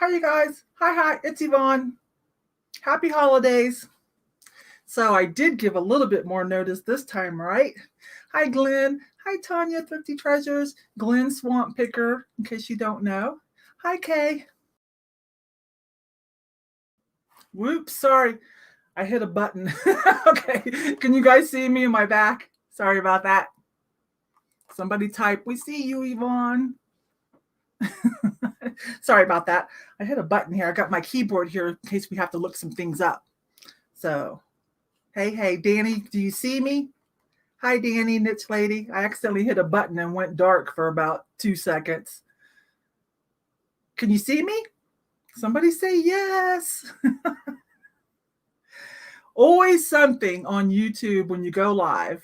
Hi, you guys. Hi, it's Yvonne. Happy holidays. So I did give a little bit more notice this time, right? Hi, Glenn. Hi, Tanya, Thrifty Treasures. Glenn Swamp Picker, in case you don't know. Hi, Kay. Whoops, sorry. I hit a button. Okay, can you guys see me in my back? Sorry about that. Somebody type, we see you, Yvonne. Sorry about that. I hit a button here. I got my keyboard here in case we have to look some things up. So, hey, Danny, do you see me? Hi, Danny, niche lady. I accidentally hit a button and went dark for about 2 seconds. Can you see me? Somebody say yes. Always something on YouTube when you go live.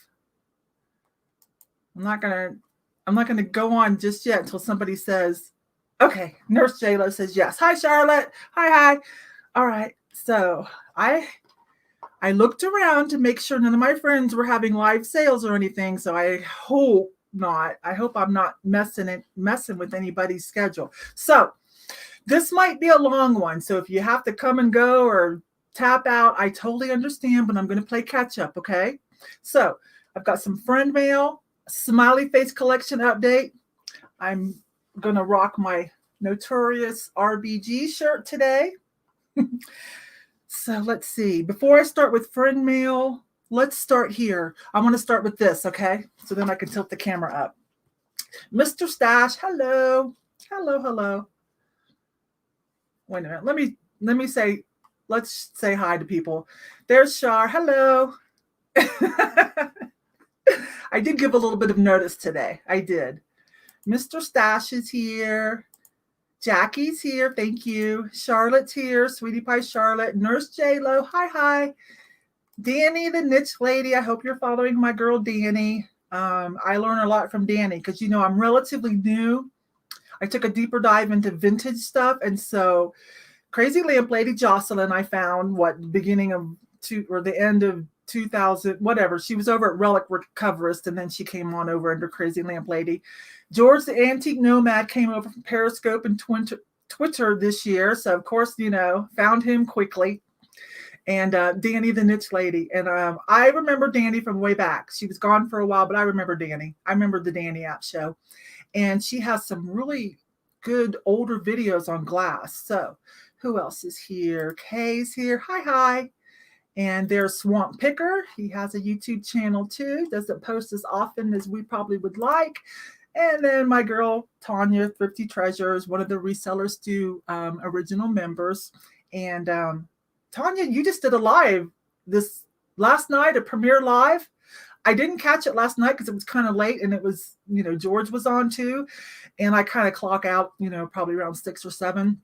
I'm not gonna go on just yet until somebody says, okay, Nurse JLo says yes. Hi, Charlotte. Hi. All right. So I looked around to make sure none of my friends were having live sales or anything. So I hope not. I hope I'm not messing with anybody's schedule. So this might be a long one. So if you have to come and go or tap out, I totally understand, but I'm going to play catch up. Okay. So I've got some friend mail, smiley face collection update. I'm going to rock my notorious RBG shirt today. So let's see. Before I start with friend mail, let's start here. I want to start with this, okay? So then I can tilt the camera up. Mr. Stash, hello. Hello. Wait a minute. Let me say, let's say hi to people. There's Shar. Hello. I did give a little bit of notice today. I did. Mr. Stash is here. Jackie's here. Thank you. Charlotte's here. Sweetie Pie Charlotte. Nurse JLo. Hi. Danny, the niche lady. I hope you're following my girl, Danny. I learn a lot from Danny because, you know, I'm relatively new. I took a deeper dive into vintage stuff. And so Crazy Lamp Lady Jocelyn, I found beginning of the end of 2000, whatever. She was over at Relic Recoverist, and then she came on over under Crazy Lamp Lady. George the Antique Nomad came over from Periscope and Twitter this year. So, of course, you know, found him quickly. And Danny, the niche lady. And I remember Danny from way back. She was gone for a while, but I remember Danny. I remember the Danny app show. And she has some really good older videos on glass. So who else is here? Kay's here. Hi. And there's Swamp Picker. He has a YouTube channel too. Doesn't post as often as we probably would like. And then my girl, Tanya, Thrifty Treasures, one of the resellers to original members. And Tanya, you just did a live this last night, a premiere live. I didn't catch it last night because it was kind of late and it was, you know, George was on too. And I kind of clock out, you know, probably around 6 or 7.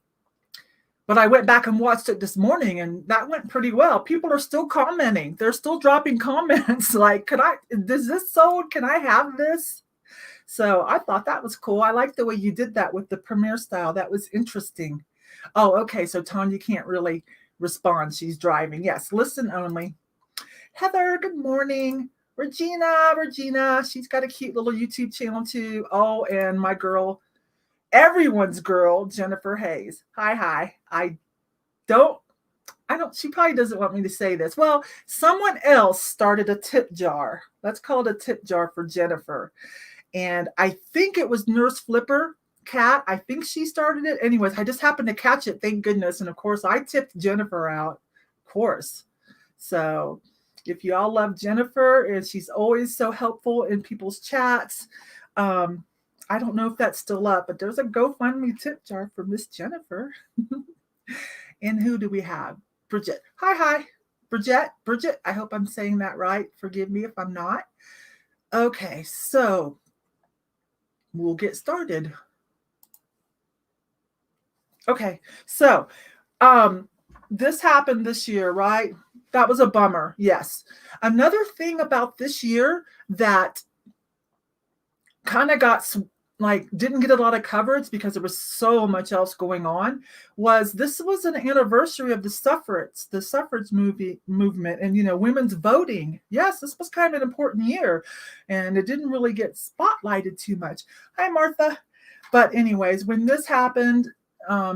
But I went back and watched it this morning and that went pretty well. People are still commenting. They're still dropping comments like, is this sold? Can I have this? So I thought that was cool. I like the way you did that with the premiere style. That was interesting. Oh, okay. So Tanya can't really respond. She's driving. Yes, listen only. Heather, good morning. Regina. She's got a cute little YouTube channel too. Oh, and my girl, everyone's girl, Jennifer Hayes. Hi. She probably doesn't want me to say this. Well, someone else started a tip jar. Let's call it a tip jar for Jennifer. And I think it was Nurse Flipper Cat. I think she started it. Anyways, I just happened to catch it. Thank goodness. And of course, I tipped Jennifer out. Of course. So if you all love Jennifer, and she's always so helpful in people's chats. I don't know if that's still up, but there's a GoFundMe tip jar for Miss Jennifer. And who do we have? Bridget. Hi. Bridget. I hope I'm saying that right. Forgive me if I'm not. Okay, so we'll get started. Okay, so this happened this year, right? That was a bummer. Yes. Another thing about this year that kind of didn't get a lot of coverage because there was so much else going on was this was an anniversary of the suffrage movement and, you know, women's voting. Yes, this was kind of an important year and it didn't really get spotlighted too much. Hi, Martha. But anyways, when this happened,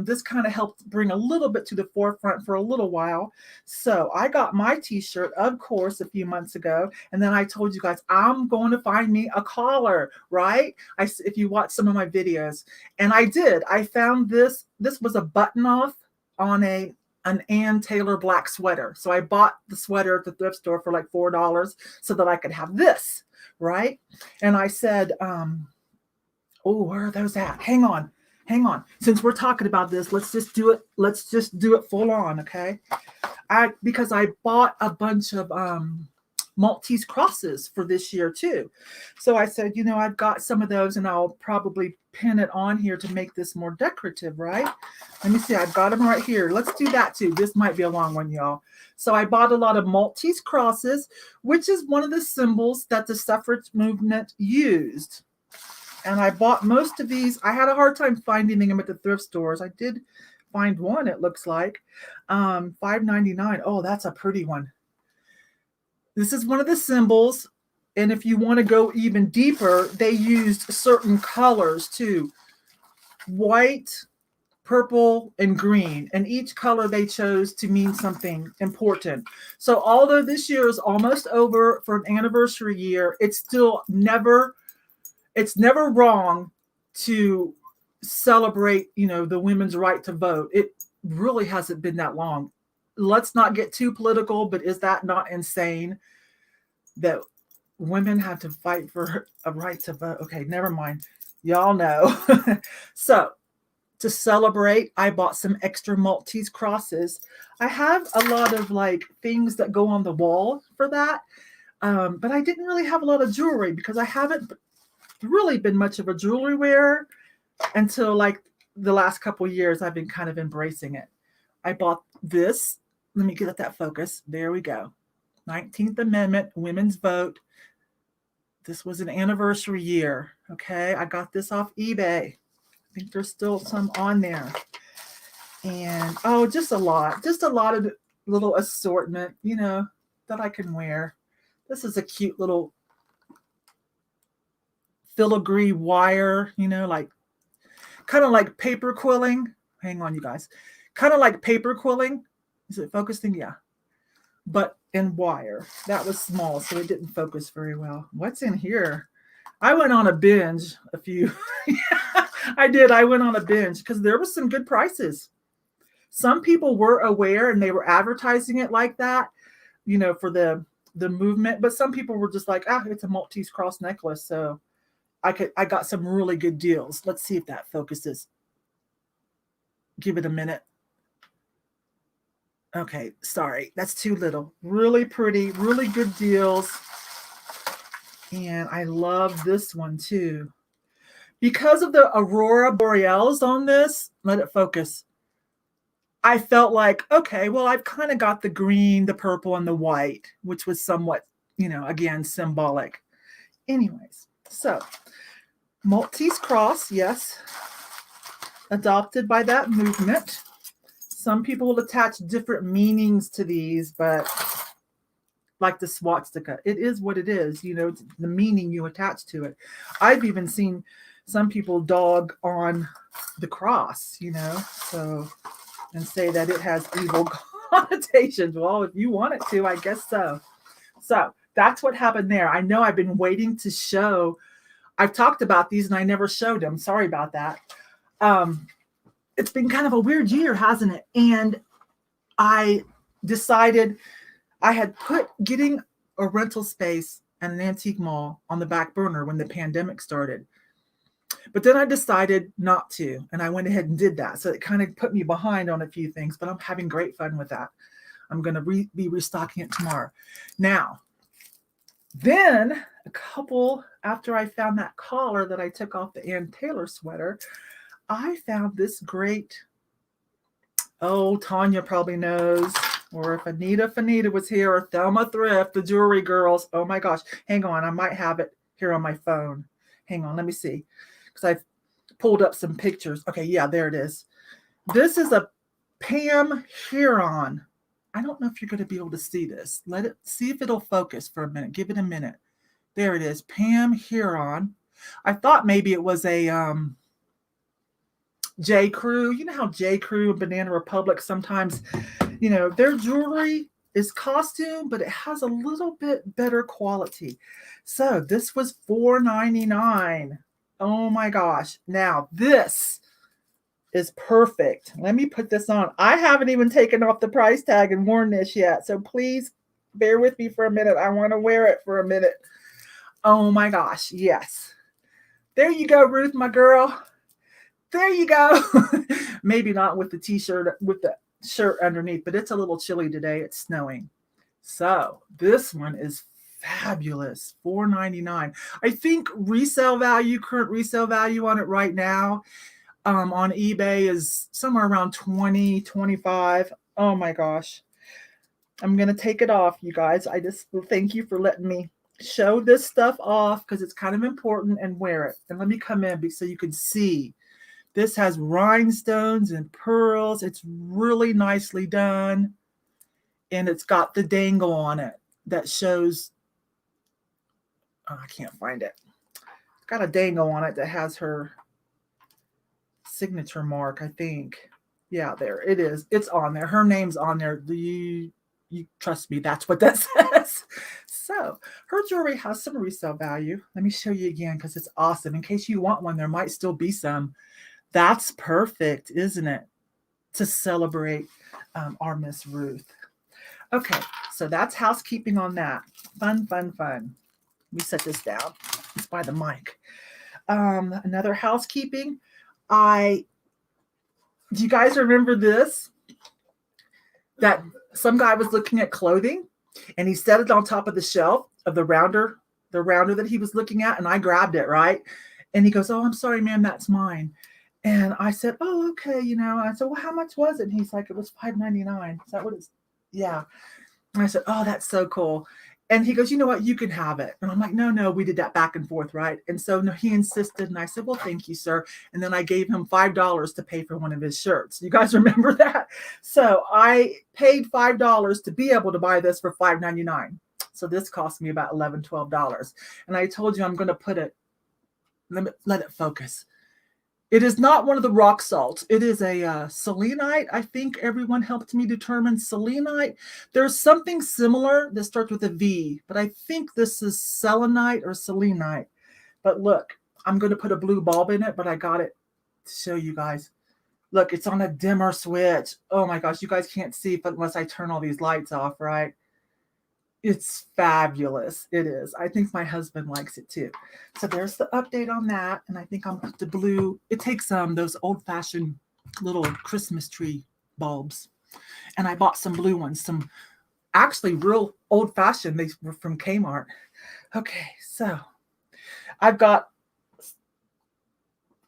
this kind of helped bring a little bit to the forefront for a little while. So I got my t-shirt, of course, a few months ago. And then I told you guys, I'm going to find me a collar, right? If you watch some of my videos. And I did. I found this. This was a button off on an Ann Taylor black sweater. So I bought the sweater at the thrift store for like $4 so that I could have this, right? And I said, oh, where are those at? Hang on. Since we're talking about this, let's just do it. Let's just do it full on, okay? Because I bought a bunch of Maltese crosses for this year too. So I said, I've got some of those and I'll probably pin it on here to make this more decorative, right? Let me see. I've got them right here. Let's do that too. This might be a long one, y'all. So I bought a lot of Maltese crosses, which is one of the symbols that the suffrage movement used. And I bought most of these. I had a hard time finding them at the thrift stores. I did find one, it looks like. $5.99. Oh, that's a pretty one. This is one of the symbols. And if you want to go even deeper, they used certain colors too. White, purple, and green. And each color they chose to mean something important. So although this year is almost over for an anniversary year, it's never wrong to celebrate, the women's right to vote. It really hasn't been that long. Let's not get too political, but is that not insane that women had to fight for a right to vote? Okay, never mind. Y'all know. So to celebrate, I bought some extra Maltese crosses. I have a lot of things that go on the wall for that. But I didn't really have a lot of jewelry because I haven't really been much of a jewelry wearer until the last couple of years. I've been kind of embracing it. I bought this. Let me get that focus. There we go. 19th Amendment, women's vote. This was an anniversary year. Okay. I got this off eBay. I think there's still some on there. And just a lot of little assortment, that I can wear. This is a cute little filigree wire, kind of like paper quilling. Hang on, you guys. Kind of like paper quilling. Is it focusing? Yeah. But in wire. That was small, so it didn't focus very well. What's in here? I went on a binge I did. I went on a binge because there was some good prices. Some people were aware and they were advertising it like that, for the movement. But some people were just like, it's a Maltese cross necklace. So I got some really good deals. Let's see if that focuses. Give it a minute. Okay, sorry. That's too little. Really pretty, really good deals. And I love this one too. Because of the Aurora Borealis on this, let it focus. I felt like, okay, well, I've kind of got the green, the purple, and the white, which was somewhat, again, symbolic. Anyways, so Maltese cross, yes, adopted by that movement. Some people will attach different meanings to these, but like the swastika, it is what it is, the meaning you attach to it. I've even seen some people dog on the cross, so, and say that it has evil connotations. Well, if you want it to, I guess so. So that's what happened there. I know I've been waiting to show. I've talked about these and I never showed them. Sorry about that. It's been kind of a weird year, hasn't it? And I decided I had put getting a rental space at an antique mall on the back burner when the pandemic started. But then I decided not to, and I went ahead and did that. So it kind of put me behind on a few things, but I'm having great fun with that. I'm going to be restocking it tomorrow. Now, then a couple after I found that collar that I took off the Ann Taylor sweater, I found this great, Tanya probably knows, or if Fanita was here, or Thelma Thrift, the jewelry girls. Oh my gosh. Hang on. I might have it here on my phone. Hang on. Let me see. Because I've pulled up some pictures. Okay. Yeah, there it is. This is a Pam Huron. I don't know if you're going to be able to see this. See if it'll focus for a minute. Give it a minute. There it is. Pam Huron. I thought maybe it was a J. Crew. You know how J. Crew and Banana Republic sometimes, their jewelry is costume, but it has a little bit better quality. So this was $4.99. Oh my gosh. Now this is perfect. Let me put this on. I haven't even taken off the price tag and worn this yet. So please bear with me for a minute. I want to wear it for a minute. Oh my gosh. Yes. There you go, Ruth, my girl. There you go. Maybe not with the t-shirt, with the shirt underneath, but it's a little chilly today. It's snowing. So this one is fabulous. $4.99. I think current resale value on it right now on eBay is somewhere around 20, 25. Oh my gosh. I'm going to take it off, you guys. I just thank you for letting me show this stuff off because it's kind of important, and wear it. And let me come in so you can see. This has rhinestones and pearls. It's really nicely done. And it's got the dangle on it that shows, I can't find it. It's got a dangle on it that has her signature mark, I think. Yeah, there it is. It's on there. Her name's on there. You trust me, that's what that says. So her jewelry has some resale value. Let me show you again because it's awesome. In case you want one, there might still be some. That's perfect, isn't it? To celebrate our Miss Ruth. Okay, so that's housekeeping on that. Fun, fun, fun. Let me set this down. It's by the mic. Another housekeeping. Do you guys remember this? That some guy was looking at clothing and he set it on top of the shelf of the rounder that he was looking at, and I grabbed it, right? And he goes, "Oh, I'm sorry, ma'am, that's mine." And I said, "Oh, okay." I said, "Well, how much was it?" And he's like, "It was $5.99. Is that what it's?" Yeah. And I said, "Oh, that's so cool." And he goes, "You know what? You can have it." And I'm like, no, we did that back and forth, right? And so no, he insisted. And I said, "Well, thank you, sir." And then I gave him $5 to pay for one of his shirts. You guys remember that? So I paid $5 to be able to buy this for $5.99. So this cost me about $11, $12. And I told you I'm going to put it, let it focus. It is not one of the rock salts. It is a selenite. I think everyone helped me determine selenite. There's something similar that starts with a V, but I think this is selenite or selenite. But look, I'm going to put a blue bulb in it, but I got it to show you guys. Look, it's on a dimmer switch. Oh my gosh, you guys can't see it unless I turn all these lights off, right? It's fabulous. It is. I think my husband likes it too. So there's the update on that. And I think I'll put the blue. It takes those old-fashioned little Christmas tree bulbs. And I bought some blue ones, some actually real old-fashioned. They were from Kmart. Okay, so I've got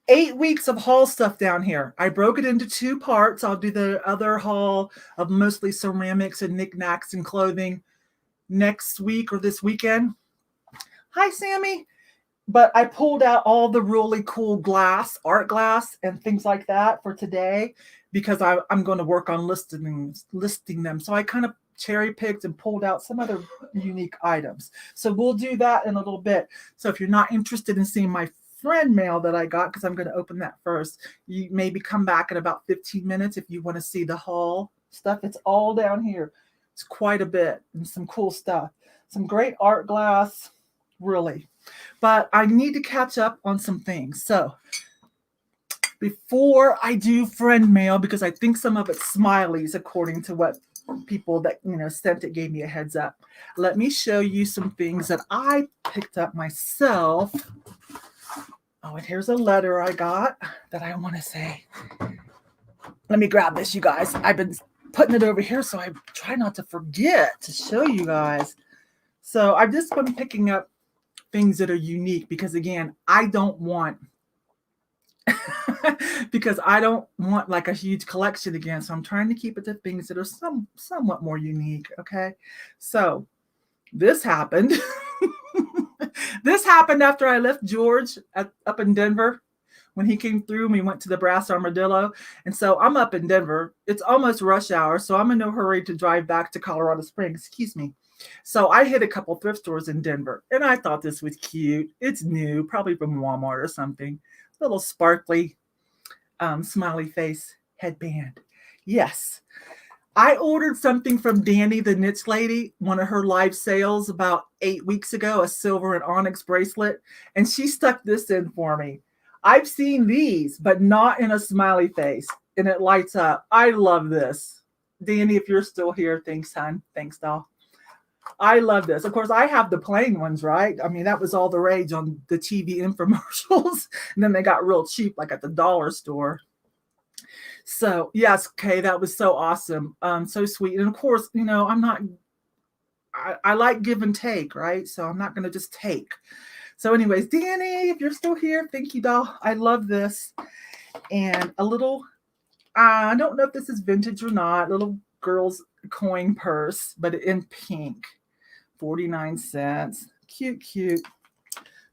8 weeks of haul stuff down here. I broke it into 2 parts. I'll do the other haul of mostly ceramics and knickknacks and clothing next week or this weekend. Hi, Sammy. But I pulled out all the really cool art glass and things like that for today because I'm going to work on listing them. So I kind of cherry picked and pulled out some other unique items. So we'll do that in a little bit. So if you're not interested in seeing my friend mail that I got, because I'm going to open that first, you maybe come back in about 15 minutes if you want to see the haul stuff. It's all down here. It's quite a bit and some cool stuff. Some great art glass, really. But I need to catch up on some things. So before I do friend mail, because I think some of it's smileys according to what people that sent it gave me a heads up, let me show you some things that I picked up myself. Oh, and here's a letter I got that I want to say. Let me grab this, you guys. I've been putting it over here so I try not to forget to show you guys. So I've just been picking up things that are unique because, again, I don't want like a huge collection again. So I'm trying to keep it to things that are somewhat more unique. Okay. So this happened. This happened after I left George up in Denver. When he came through, we went to the Brass Armadillo. And so I'm up in Denver. It's almost rush hour, so I'm in no hurry to drive back to Colorado Springs. Excuse me. So I hit a couple thrift stores in Denver, and I thought this was cute. It's new, probably from Walmart or something. A little sparkly smiley face headband. Yes. I ordered something from Danny, the niche lady, one of her live sales about 8 weeks ago, a silver and onyx bracelet, and she stuck this in for me. I've seen these, but not in a smiley face, and it lights up. I love this. Danny, if you're still here, thanks, hon. Thanks, doll. I love this. Of course, I have the plain ones, right? I mean, that was all the rage on the TV infomercials, and then they got real cheap, like at the dollar store. So yes, Kay, that was so awesome. So sweet. And of course, I like give and take, right? So I'm not going to just take. So anyways, Danny, if you're still here, thank you, doll. I love this. And a little, I don't know if this is vintage or not, little girl's coin purse, but in pink, 49 cents. Cute, cute.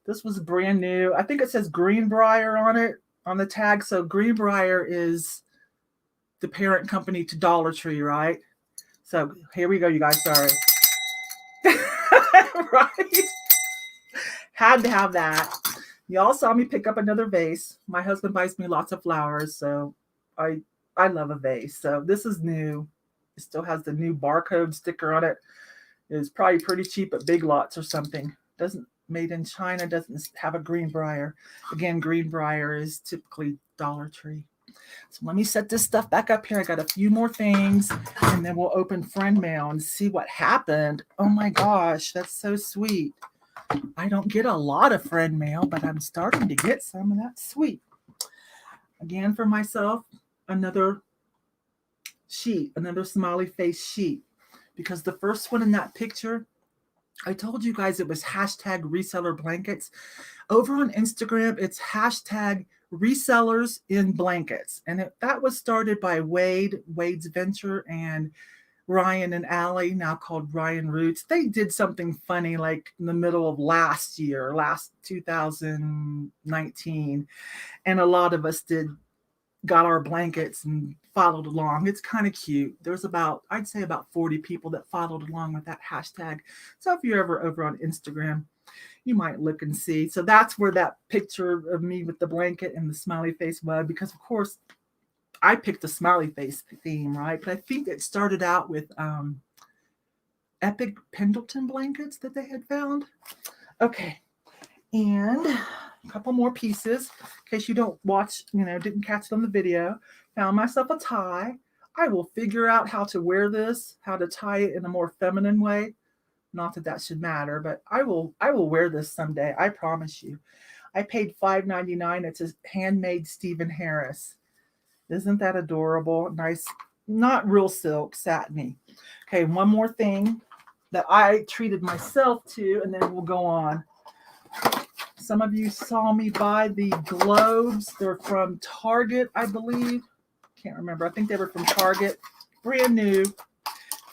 This was brand new. I think it says Greenbrier on it, on the tag. So Greenbrier is the parent company to Dollar Tree, right? So here we go, you guys. Sorry. Right? Had to have that. Y'all saw me pick up another vase. My husband buys me lots of flowers, so I love a vase. So this is new. It still has the new barcode sticker on it. It's probably pretty cheap at Big Lots or something. Doesn't made in China, doesn't have a Greenbrier. Again, Greenbrier is typically Dollar Tree. So let me set this stuff back up here. I got a few more things, and then we'll open friend mail and see what happened. Oh my gosh, that's so sweet. I don't get a lot of friend mail, but I'm starting to get some, and that's sweet. Again, for myself, another sheet, another smiley face sheet, because the first one in that picture, I told you guys it was hashtag reseller blankets. Over on Instagram, it's hashtag resellers in blankets. And that was started by Wade's Venture, and Ryan and Allie, now called Ryan Roots. They did something funny like in the middle of last 2019. And a lot of us got our blankets and followed along. It's kind of cute. There's I'd say about 40 people that followed along with that hashtag. So if you're ever over on Instagram, you might look and see. So that's where that picture of me with the blanket and the smiley face was, because of course I picked the smiley face theme, right? But I think it started out with Epic Pendleton blankets that they had found. Okay. And a couple more pieces in case you don't watch, didn't catch it on the video. Found myself a tie. I will figure out how to wear this, how to tie it in a more feminine way. Not that that should matter, but I will wear this someday. I promise you. I paid $5.99. It's a handmade Stephen Harris. Isn't that adorable? Nice, not real silk, satiny. Okay, one more thing that I treated myself to, and then we'll go on. Some of you saw me buy the globes. They're from Target, I believe. Can't remember. I think they were from Target. Brand new.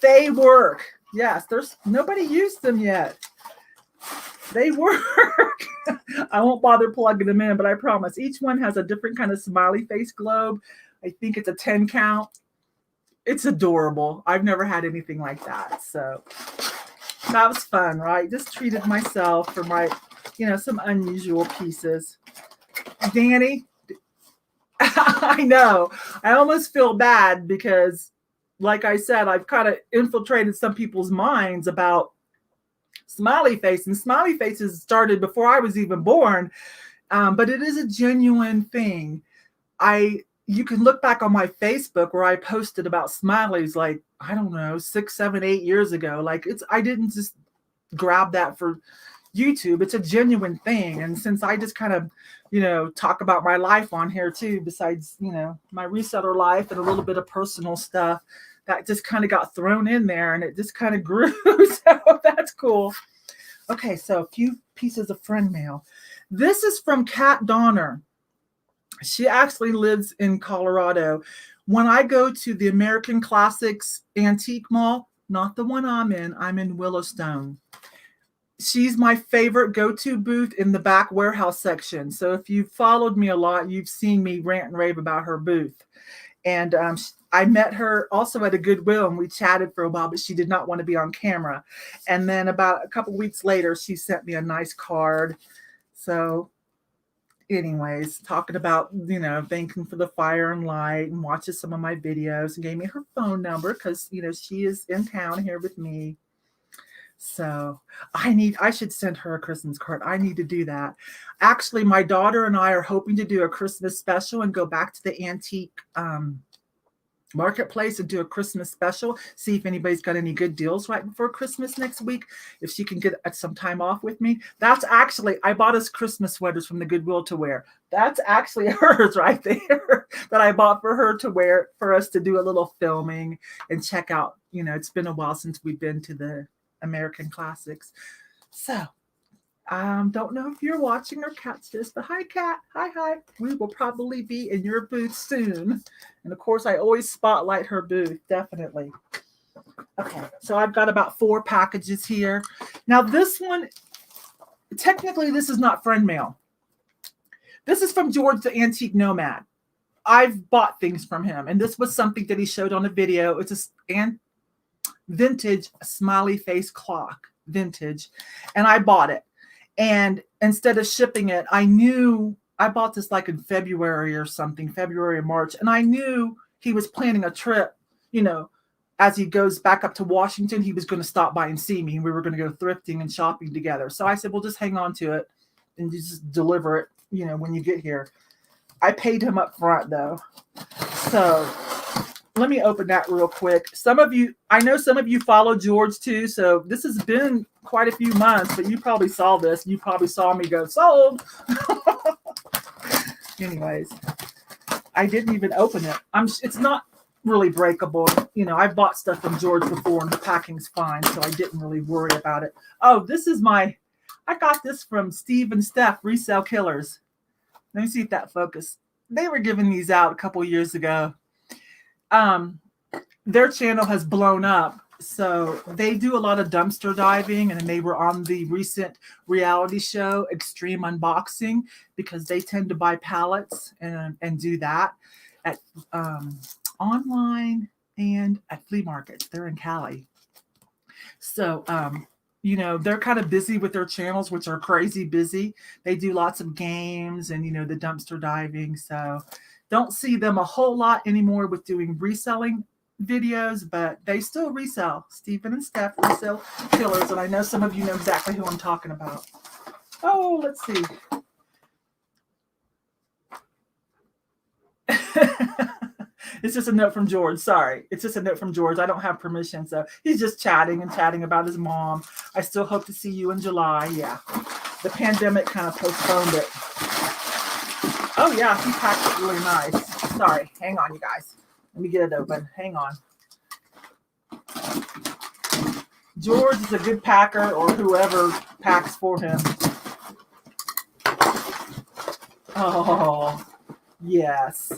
They work. Yes, nobody used them yet. They work. I won't bother plugging them in, but I promise. Each one has a different kind of smiley face globe. I think it's a 10 count. It's adorable. I've never had anything like that. So that was fun, right? Just treated myself for my, some unusual pieces. Danny, I know. I almost feel bad because, like I said, I've kind of infiltrated some people's minds about smiley face, and smiley faces started before I was even born. But it is a genuine thing. You can look back on my Facebook where I posted about smileys, like, I don't know, 6, 7, 8 years ago. Like I didn't just grab that for YouTube. It's a genuine thing. And since I just kind of, talk about my life on here too, besides, my reseller life and a little bit of personal stuff, that just kind of got thrown in there and it just kind of grew. So that's cool. Okay, so a few pieces of friend mail. This is from Kat Donner. She actually lives in Colorado. When I go to the American Classics Antique Mall, not the one I'm in Willowstone. She's my favorite go-to booth in the back warehouse section. So if you've followed me a lot, you've seen me rant and rave about her booth. And I met her also at a Goodwill, and we chatted for a while, but she did not want to be on camera. And then about a couple weeks later, she sent me a nice card. So anyways, talking about, thanking for the fire and light and watches some of my videos and gave me her phone number because, she is in town here with me. So I should send her a Christmas card. I need to do that. Actually, my daughter and I are hoping to do a Christmas special and go back to the antique marketplace and do a Christmas special. See if anybody's got any good deals right before Christmas next week. If she can get some time off with me. That's actually, I bought us Christmas sweaters from the Goodwill to wear. That's actually hers right there that I bought for her to wear for us to do a little filming and check out. It's been a while since we've been to the American Classics. So don't know if you're watching or catch this, but hi, Kat. Hi. We will probably be in your booth soon. And of course, I always spotlight her booth, definitely. Okay, so I've got about 4 packages here. Now, this one, technically, this is not friend mail. This is from George the Antique Nomad. I've bought things from him, and this was something that he showed on a video. It's a vintage smiley face clock, vintage, and I bought it. And instead of shipping it, I knew I bought this like in February or something, February or March. And I knew he was planning a trip, as he goes back up to Washington, he was going to stop by and see me. And we were going to go thrifting and shopping together. So I said, well, just hang on to it and just deliver it, when you get here. I paid him up front though. So let me open that real quick. I know some of you follow George too. So this has been quite a few months, but you probably saw this. You probably saw me go sold. Anyways, I didn't even open it. It's not really breakable. I've bought stuff from George before and the packing's fine. So I didn't really worry about it. Oh, this is I got this from Steve and Steph, Resale Killers. Let me see if that focus. They were giving these out a couple years ago. Their channel has blown up. So they do a lot of dumpster diving, and they were on the recent reality show Extreme Unboxing because they tend to buy pallets and do that at online and at flea markets. They're in Cali. So they're kind of busy with their channels, which are crazy busy. They do lots of games and the dumpster diving. So don't see them a whole lot anymore with doing reselling videos, but they still resell. Stephen and Steph Resale Killers, and I know some of you know exactly who I'm talking about. Oh, let's see. It's just a note from George. Sorry. It's just a note from George. I don't have permission, so he's just chatting about his mom. I still hope to see you in July. Yeah. The pandemic kind of postponed it. Oh, yeah. He packed it really nice. Sorry. Hang on, you guys. Let me get it open. Hang on. George is a good packer, or whoever packs for him. Oh, yes.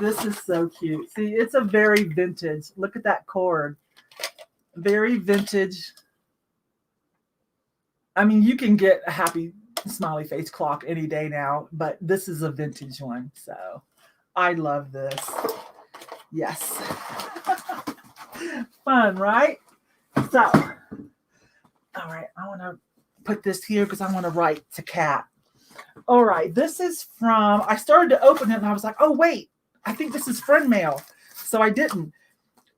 This is so cute. See, it's a very vintage. Look at that cord. Very vintage. I mean, you can get a happy smiley face clock any day now, but this is a vintage one. So I love this. Yes. Fun, right? So, all right, I want to put this here because I want to write to Kat. All right, this is from, I started to open it and I was like, oh, wait, I think this is friend mail. So I didn't.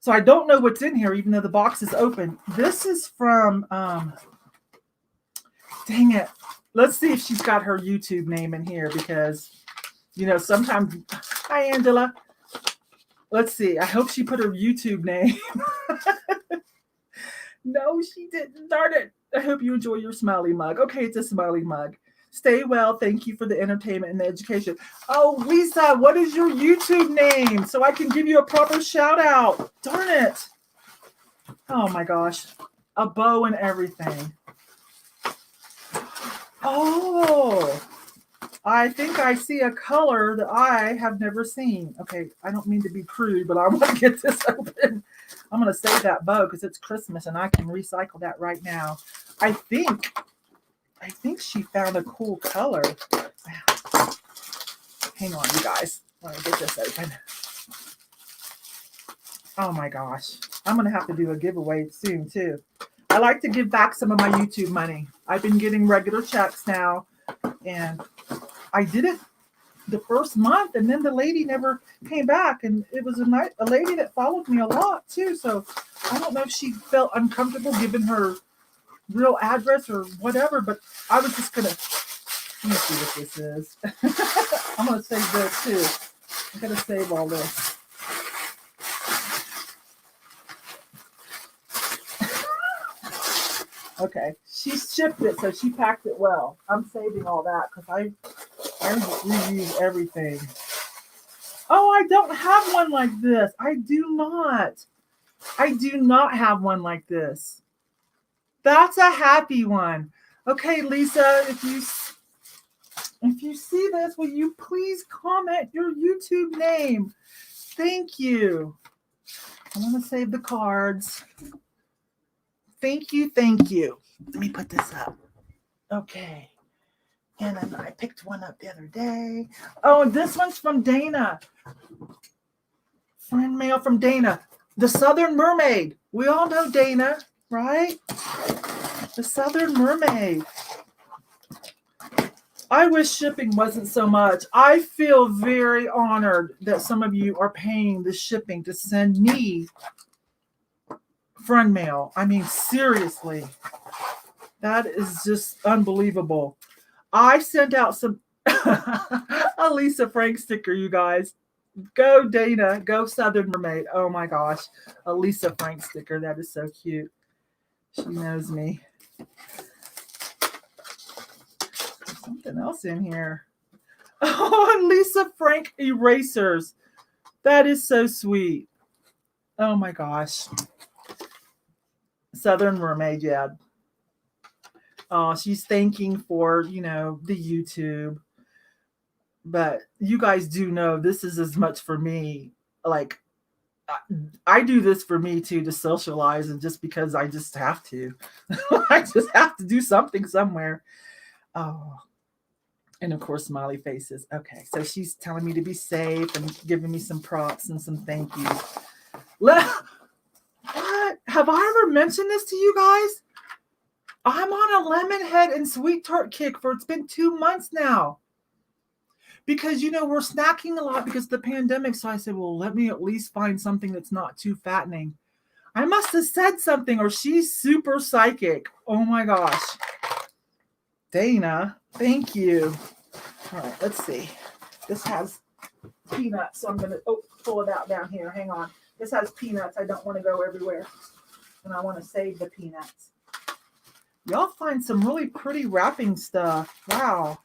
So I don't know what's in here, even though the box is open. This is from, dang it. Let's see if she's got her YouTube name in here because, sometimes, hi, Angela. Let's see. I hope she put her YouTube name. No, she didn't. Darn it. I hope you enjoy your smiley mug. Okay, it's a smiley mug. Stay well. Thank you for the entertainment and the education. Oh, Lisa, what is your YouTube name? So I can give you a proper shout out. Darn it. Oh my gosh. A bow and everything. Oh, I think I see a color that I have never seen. Okay, I don't mean to be crude, but I want to get this open. I'm going to save that bow because it's Christmas and I can recycle that right now. I think she found a cool color. Hang on, you guys. Let me get this open. Oh my gosh. I'm going to have to do a giveaway soon too. I like to give back some of my YouTube money. I've been getting regular checks now, and I did it the first month, and then the lady never came back, and it was a lady that followed me a lot too. So I don't know if she felt uncomfortable giving her real address or whatever, but I was just gonna, let me see what this is. I'm gonna save this too. I'm gonna save all this. Okay, she shipped it, so she packed it well. I'm saving all that because I just reuse everything. Oh, I don't have one like this. I do not. I do not have one like this. That's a happy one. Okay, Lisa, if you see this, will you please comment your YouTube name? Thank you. I'm going to save the cards. Thank you, thank you. Let me put this up. Okay. And then I picked one up the other day. Oh, this one's from Dana. Friend mail from Dana. The Southern Mermaid. We all know Dana, right? The Southern Mermaid. I wish shipping wasn't so much. I feel very honored that some of you are paying the shipping to send me friend mail. I mean, seriously. That is just unbelievable. I sent out some a Lisa Frank sticker, you guys. Go Dana, go Southern Mermaid. Oh my gosh, a Lisa Frank sticker. That is so cute. She knows me. There's something else in here. Oh, and Lisa Frank erasers. That is so sweet. Oh my gosh. Southern Mermaid, yeah. She's thanking for, the YouTube. But you guys do know this is as much for me. Like, I do this for me too, to socialize, and just because I just have to. I just have to do something somewhere. Oh, and of course, smiley faces. Okay, so she's telling me to be safe and giving me some props and some thank yous. What? Have I ever mentioned this to you guys? I'm on a lemon head and sweet tart kick it's been 2 months now. Because, we're snacking a lot because of the pandemic. So I said, well, let me at least find something that's not too fattening. I must have said something, or she's super psychic. Oh my gosh. Dana, thank you. All right, let's see. This has peanuts. So I'm going to pull it out down here. Hang on. This has peanuts. I don't want to go everywhere. And I want to save the peanuts. Y'all find some really pretty wrapping stuff. Wow.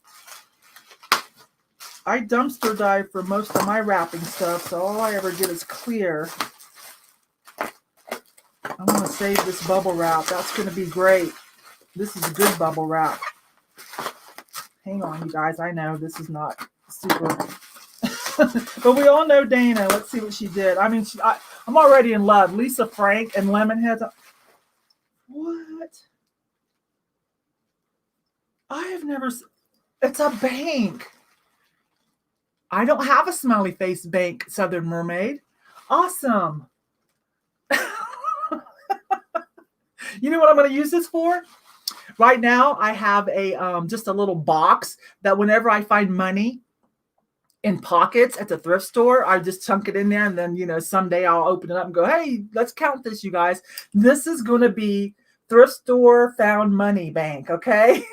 I dumpster dive for most of my wrapping stuff, so all I ever get is clear. I'm going to save this bubble wrap. That's going to be great. This is a good bubble wrap. Hang on, you guys. I know this is not super. But we all know Dana. Let's see what she did. I mean, I'm already in love. Lisa Frank and Lemonheads. What? I have never. It's a bank. I don't have a smiley face bank, Southern Mermaid. Awesome. You know what I'm going to use this for? Right now, I have just a little box that whenever I find money in pockets at the thrift store, I just chunk it in there. And then, someday I'll open it up and go, hey, let's count this, you guys. This is going to be thrift store found money bank, okay?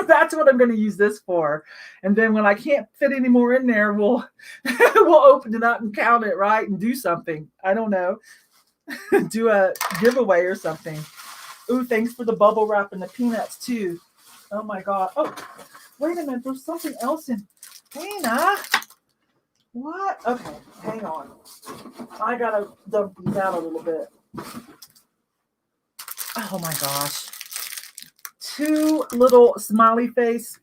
That's what I'm going to use this for. And then when I can't fit any more in there, we'll open it up and count it, right? And do something. I don't know. Do a giveaway or something. Ooh, thanks for the bubble wrap and the peanuts too. Oh my God. Oh, wait a minute. There's something else in. Dana. What? Okay, hang on. I got to dump these out a little bit. Oh my gosh. 2 little smiley face.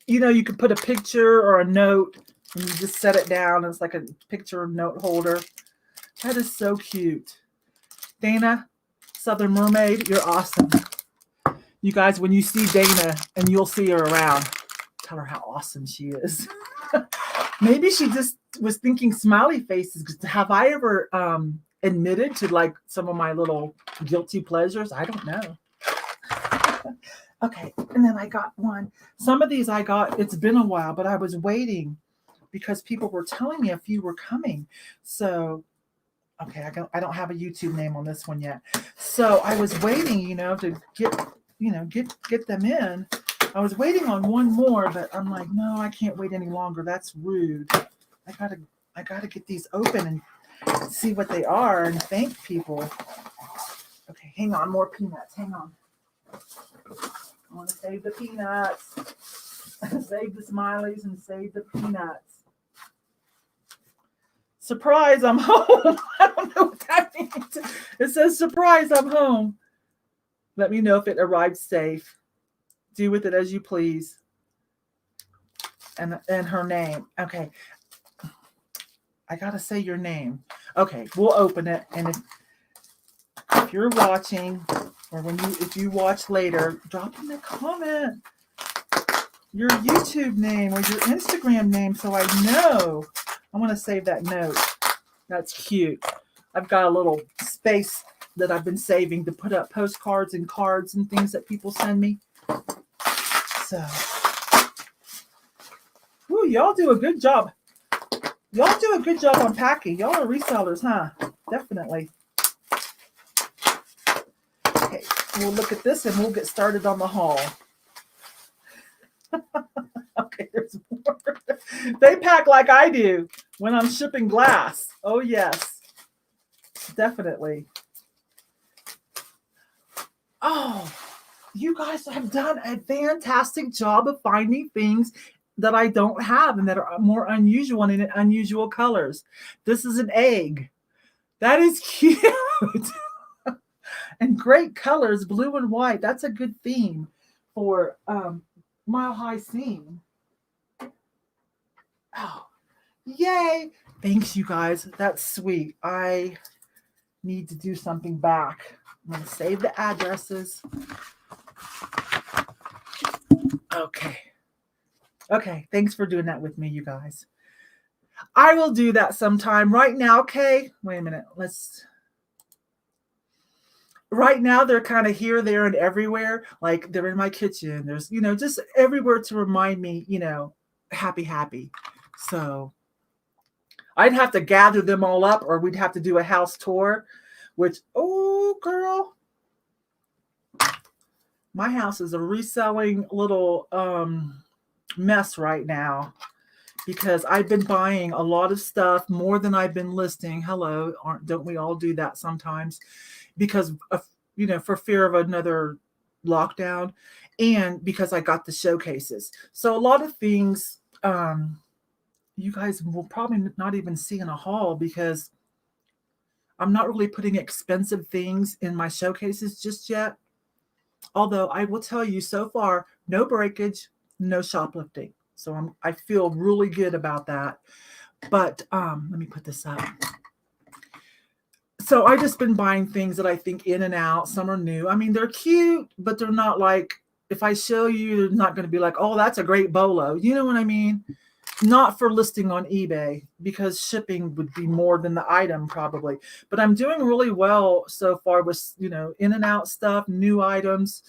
You could put a picture or a note and you just set it down. It's like a picture note holder. That is so cute. Dana, Southern Mermaid, you're awesome. You guys, when you see Dana, and you'll see her around, tell her how awesome she is. Maybe she just was thinking smiley faces. Have I ever admitted to like some of my little guilty pleasures? I don't know. Okay, and then I got one. Some of these I got, it's been a while, but I was waiting because people were telling me a few were coming. So, okay, I don't have a YouTube name on this one yet. So I was waiting, to get them in. I was waiting on one more, but I'm like, no, I can't wait any longer. That's rude. I gotta get these open and see what they are and thank people. Okay, hang on, more peanuts. Hang on. I want to save the peanuts. Save the smileys and save the peanuts. Surprise, I'm home. I don't know what that means. It says, surprise, I'm home. Let me know if it arrived safe. Do with it as you please. And her name. Okay. I got to say your name. Okay, we'll open it. And if you're watching, or if you watch later, drop in the comment your YouTube name or your Instagram name so I know. I want to save that note. That's cute. I've got a little space that I've been saving to put up postcards and cards and things that people send me. So, ooh, y'all do a good job. Y'all do a good job on packing. Y'all are resellers, huh? Definitely. Okay, we'll look at this and we'll get started on the haul. Okay, there's more. They pack like I do when I'm shipping glass. Oh, yes. Definitely. Oh, you guys have done a fantastic job of finding things that I don't have and that are more unusual and in unusual colors. This is an egg. That is cute. And great colors, blue and white. That's a good theme for Mile High Scene. Oh, yay. Thanks, you guys. That's sweet. I need to do something back. I'm going to save the addresses. Okay. Thanks for doing that with me, you guys. I will do that sometime. Right now, okay? Wait a minute. Right now, they're kind of here, there, and everywhere. Like they're in my kitchen. There's, just everywhere to remind me, happy. So I'd have to gather them all up or we'd have to do a house tour, which, oh, girl. My house is a reselling little mess right now because I've been buying a lot of stuff, more than I've been listing. Hello, don't we all do that sometimes? Because of, for fear of another lockdown and because I got the showcases. So a lot of things you guys will probably not even see in a haul because I'm not really putting expensive things in my showcases just yet. Although I will tell you so far, no breakage, no shoplifting. So I feel really good about that. But let me put this up. So I just been buying things that I think in and out. Some are new. I mean, they're cute, but they're not like, if I show you, they're not going to be like, oh, that's a great bolo. You know what I mean? Not for listing on eBay because shipping would be more than the item probably. But I'm doing really well so far with, in and out stuff, new items,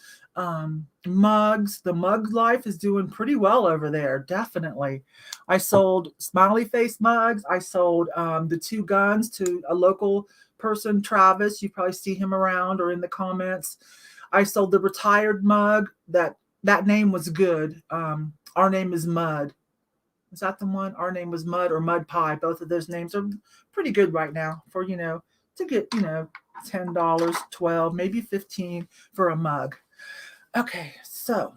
mugs. The mug life is doing pretty well over there. Definitely. I sold smiley face mugs. I sold the 2 guns to a local person, Travis. You probably see him around or in the comments. I sold the retired mug. That name was good. Our name is Mud. Is that the one? Our name was Mud or Mud Pie. Both of those names are pretty good right now for, to get, $10, $12, maybe $15 for a mug. Okay, so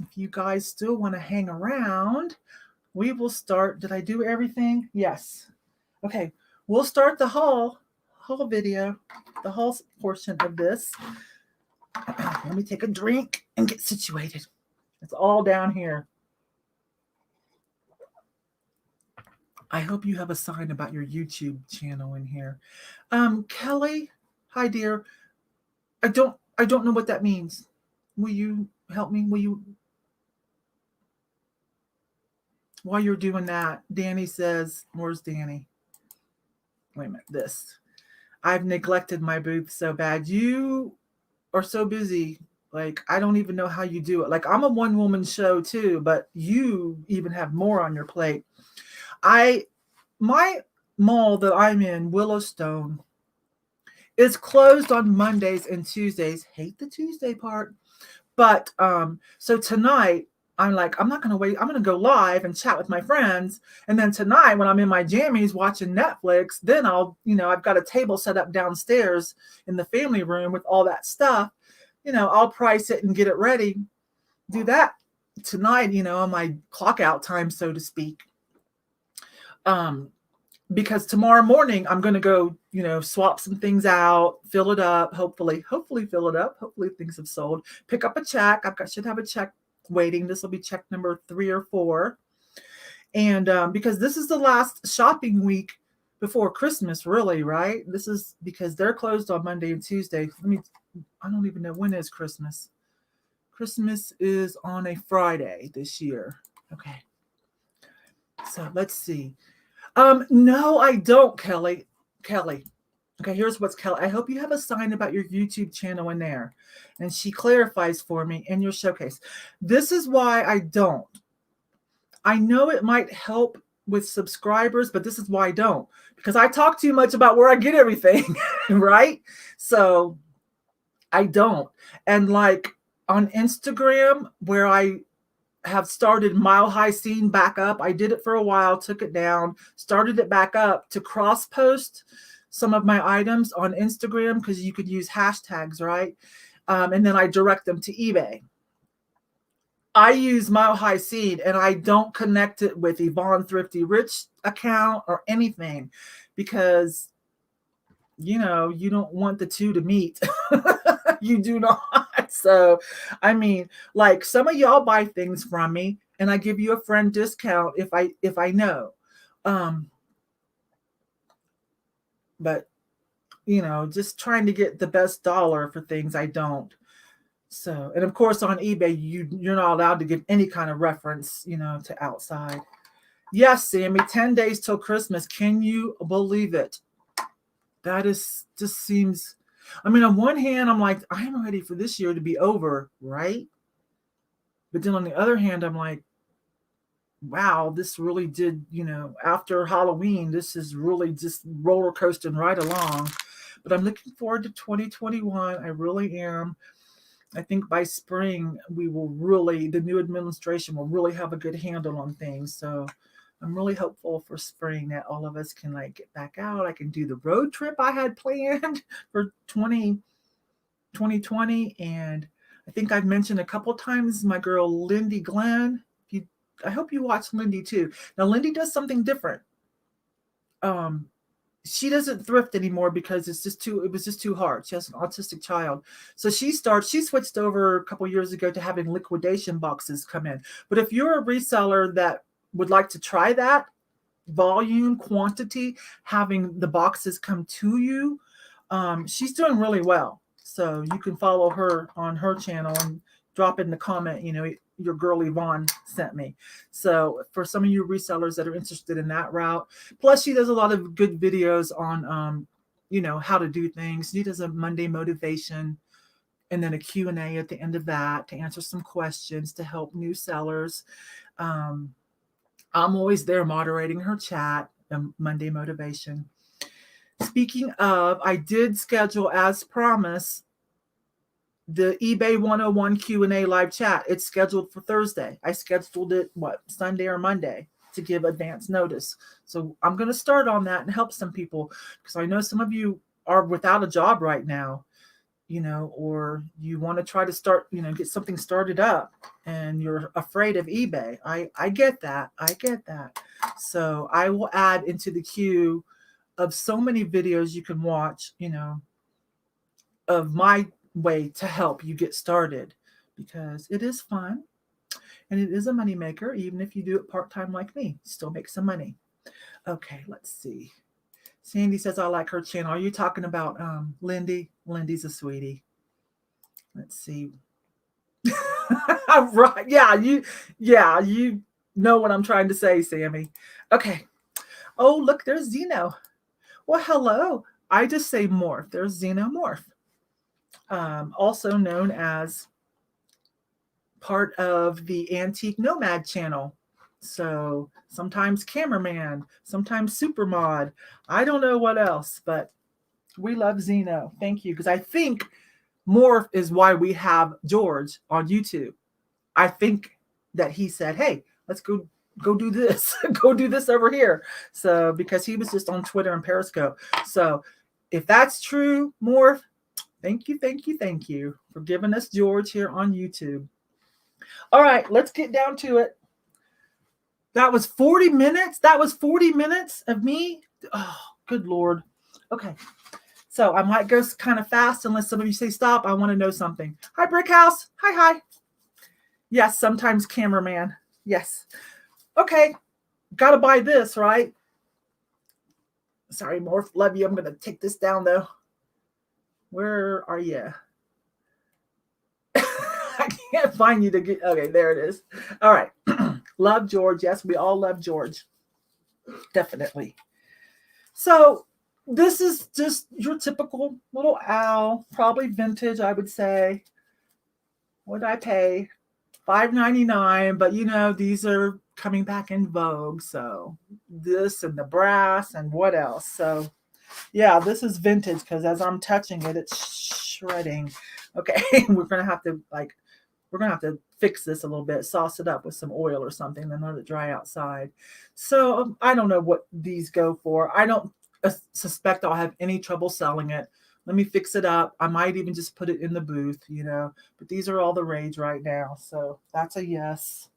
if you guys still want to hang around, we will start. Did I do everything? Yes. Okay, we'll start the haul video, the haul portion of this. Let me take a drink and get situated. It's all down here. I hope you have a sign about your YouTube channel in here. Kelly, hi dear. I don't know what that means. Will you help me? While you're doing that, Danny says, where's Danny? Wait a minute, this. I've neglected my booth so bad. You are so busy Like, I don't even know how you do it. Like, I'm a one-woman show too, but you even have more on your plate. My mall that I'm in, Willowstone, is closed on Mondays and Tuesdays. Hate the Tuesday part. But so tonight I'm like, I'm not gonna wait. I'm gonna go live and chat with my friends. And then tonight, when I'm in my jammies watching Netflix, then I've got a table set up downstairs in the family room with all that stuff. I'll price it and get it ready. Do that tonight, on my clock out time, so to speak. Because tomorrow morning I'm going to go, swap some things out, fill it up, hopefully fill it up. Hopefully things have sold. Pick up a check. Should have a check waiting. This will be check number 3 or 4. And because this is the last shopping week before Christmas, really, right? This is because they're closed on Monday and Tuesday. I don't even know when is Christmas. Christmas is on a Friday this year. Okay. So let's see. No, I don't, Kelly. Okay, here's what's Kelly. I hope you have a sign about your YouTube channel in there. And she clarifies for me in your showcase. This is why I don't. I know it might help with subscribers, but this is why I don't. Because I talk too much about where I get everything, right? So I don't. And like on Instagram, where I have started Mile High Scene back up. I did it for a while, took it down, started it back up to cross post some of my items on Instagram because you could use hashtags, right? And then I direct them to eBay. I use Mile High Scene and I don't connect it with Yvonne Thrifty Rich account or anything because, you don't want the two to meet. You do not. So, I mean, like some of y'all buy things from me and I give you a friend discount if I know. But just trying to get the best dollar for things I don't. So, and of course on eBay, you're not allowed to give any kind of reference, to outside. Yes, Sammy, 10 days till Christmas. Can you believe it? That just seems, on one hand, I'm like, I'm ready for this year to be over, right? But then on the other hand, I'm like, wow, this really did, after Halloween, this is really just roller coasting right along. But I'm looking forward to 2021. I really am. I think by spring, the new administration will really have a good handle on things. So I'm really hopeful for spring that all of us can get back out. I can do the road trip I had planned for 2020. And I think I've mentioned a couple times my girl, Lindy Glenn. I hope you watch Lindy too. Now, Lindy does something different. She doesn't thrift anymore because it was just too hard. She has an autistic child. So she switched over a couple years ago to having liquidation boxes come in. But if you're a reseller that would like to try that volume, quantity, having the boxes come to you, she's doing really well. So you can follow her on her channel and drop in the comment, your girl Yvonne sent me. So for some of you resellers that are interested in that route, plus she does a lot of good videos on, how to do things. She does a Monday motivation and then a Q&A at the end of that to answer some questions to help new sellers. I'm always there moderating her chat, Monday motivation. Speaking of, I did schedule as promised the eBay 101 Q&A live chat. It's scheduled for Thursday. I scheduled it, Sunday or Monday to give advance notice. So I'm going to start on that and help some people because I know some of you are without a job right now, or you want to try to start, get something started up and you're afraid of eBay. I get that. So I will add into the queue of so many videos you can watch, of my way to help you get started because it is fun and it is a money maker. Even if you do it part-time like me, still make some money. Okay, let's see. Sandy says I like her channel. Are you talking about Lindy? Lindy's a sweetie. Let's see. Right. Yeah, you know what I'm trying to say, Sammy. Okay. Oh, look, there's Zeno. Well, hello. I just say morph. There's Xenomorph. Also known as part of the Antique Nomad channel. So sometimes cameraman, sometimes super mod. I don't know what else, but we love Zeno. Thank you. Because I think more is why we have George on YouTube. I think that he said, hey, let's go do this. Go do this over here. So because he was just on Twitter and Periscope. So if that's true, Morph, thank you for giving us George here on YouTube. All right, let's get down to it. That was 40 minutes. That was 40 minutes of me. Oh, good Lord. Okay. So I might go kind of fast unless some of you say stop. I want to know something. Hi, Brickhouse. Hi. Yes, sometimes cameraman. Yes. Okay. Got to buy this, right? Sorry, Morph. Love you. I'm going to take this down, though. Where are you? I can't find you to get. Okay, there it is. All right. Love George. Yes, we all love George. Definitely. So this is just your typical little owl, probably vintage, I would say. What did I pay? $5.99, but you know, these are coming back in vogue. So this and the brass and what else? So yeah, this is vintage because as I'm touching it, it's shredding. Okay, we're gonna have to fix this a little bit, sauce it up with some oil or something, then let it dry outside. So I don't know what these go for. I don't suspect I'll have any trouble selling it. Let me fix it up. I might even just put it in the booth, you know, but these are all the rage right now. So that's a yes.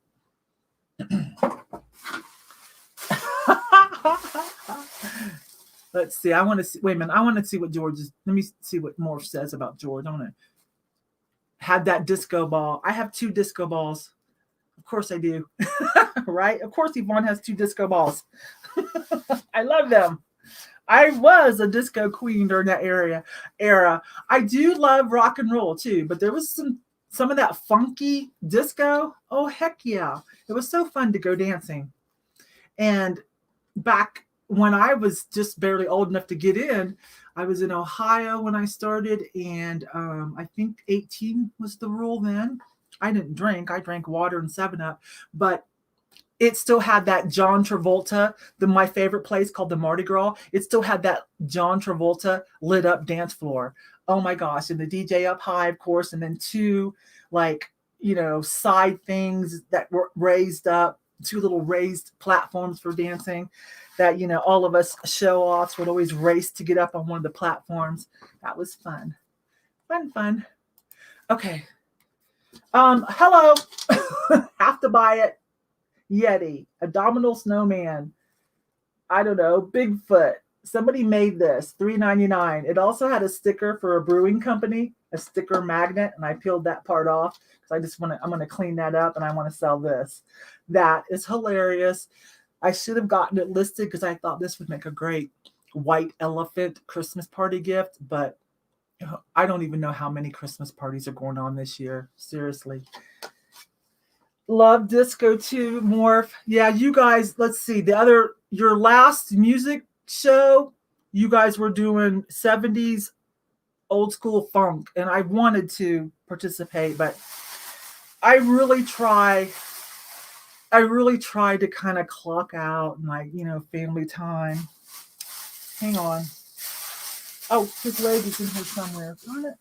Let's see. I want to see. Wait a minute. I want to see what George is. Let me see what Morph says about George. I want to have that disco ball. I have 2 disco balls. Of course I do. Right? Of course Yvonne has 2 disco balls. I love them. I was a disco queen during that era. I do love rock and roll too, but there was some of that funky disco. Oh, heck yeah. It was so fun to go dancing. And back when I was just barely old enough to get in, I was in Ohio when I started, and I think 18 was the rule then. I didn't drink. I drank water and 7-Up, but it still had that John Travolta, my favorite place called the Mardi Gras. It still had that John Travolta lit up dance floor. Oh my gosh. And the DJ up high, of course, and then 2 side things that were raised up, 2 little raised platforms for dancing that, all of us show offs would always race to get up on one of the platforms. That was fun. Fun. Okay. Hello. Have to buy it. Yeti, Abdominal Snowman, I don't know, Bigfoot. Somebody made this, $3.99. It also had a sticker for a brewing company, a sticker magnet, and I peeled that part off because I'm going to clean that up and I want to sell this. That is hilarious. I should have gotten it listed because I thought this would make a great white elephant Christmas party gift, but I don't even know how many Christmas parties are going on this year. Seriously. Love disco too, Morph. Yeah, you guys, let's see. Your last music show, you guys were doing 70s old school funk, and I wanted to participate, but I really try to kind of clock out and family time. Hang on. Oh, his leg is in here somewhere. Darn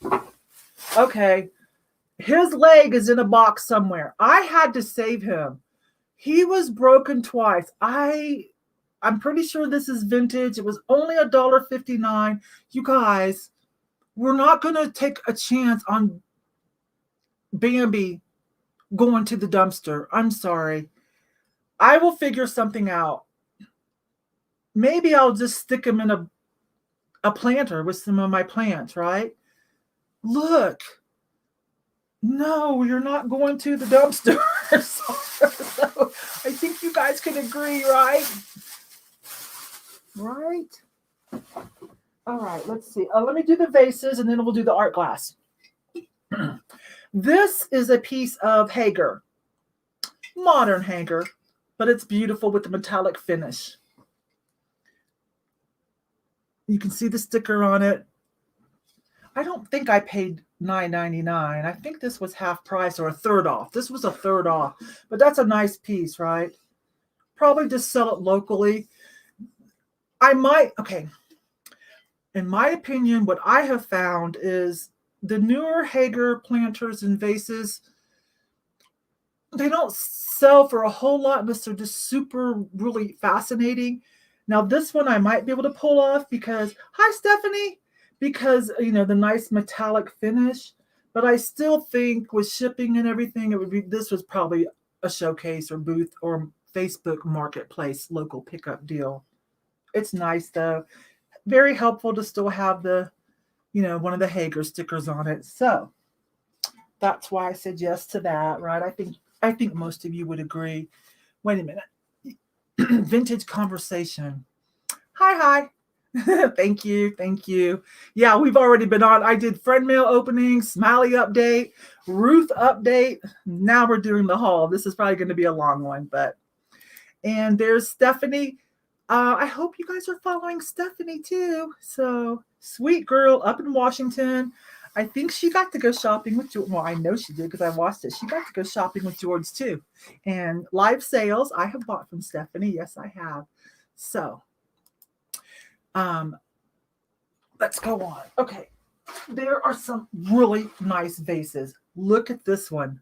it. Okay. His leg is in a box somewhere. I had to save him. He was broken twice. I'm pretty sure this is vintage. It was only $1.59. You guys, we're not going to take a chance on Bambi going to the dumpster. I'm sorry. I will figure something out. Maybe I'll just stick him in a planter with some of my plants, right? Look. No, you're not going to the dumpster. So I think you guys can agree, right? Right? All right, let's see. Let me do the vases and then we'll do the art glass. This is a piece of Hager. Modern Hager, but it's beautiful with the metallic finish. You can see the sticker on it. I don't think I paid $9.99. I think this was half price or a third off. This was a third off, but that's a nice piece, right? Probably just sell it locally. Okay. In my opinion, what I have found is the newer Hager planters and vases, they don't sell for a whole lot unless they're just super, really fascinating. Now, this one I might be able to pull off because, hi, Stephanie, because, the nice metallic finish. But I still think with shipping and everything, this was probably a showcase or booth or Facebook marketplace local pickup deal. It's nice, though. Very helpful to still have the, one of the Hager stickers on it. So that's why I said yes to that, right? I think most of you would agree. Wait a minute. Vintage conversation. Hi. Thank you. Yeah, we've already been on. I did friend mail opening, Smiley update, Ruth update. Now we're doing the haul. This is probably going to be a long one, and there's Stephanie. I hope you guys are following Stephanie too. So sweet girl up in Washington. I think she got to go shopping with George. Well, I know she did because I watched it. She got to go shopping with George too. And live sales, I have bought from Stephanie. Yes, I have. So, let's go on. Okay, there are some really nice vases. Look at this one.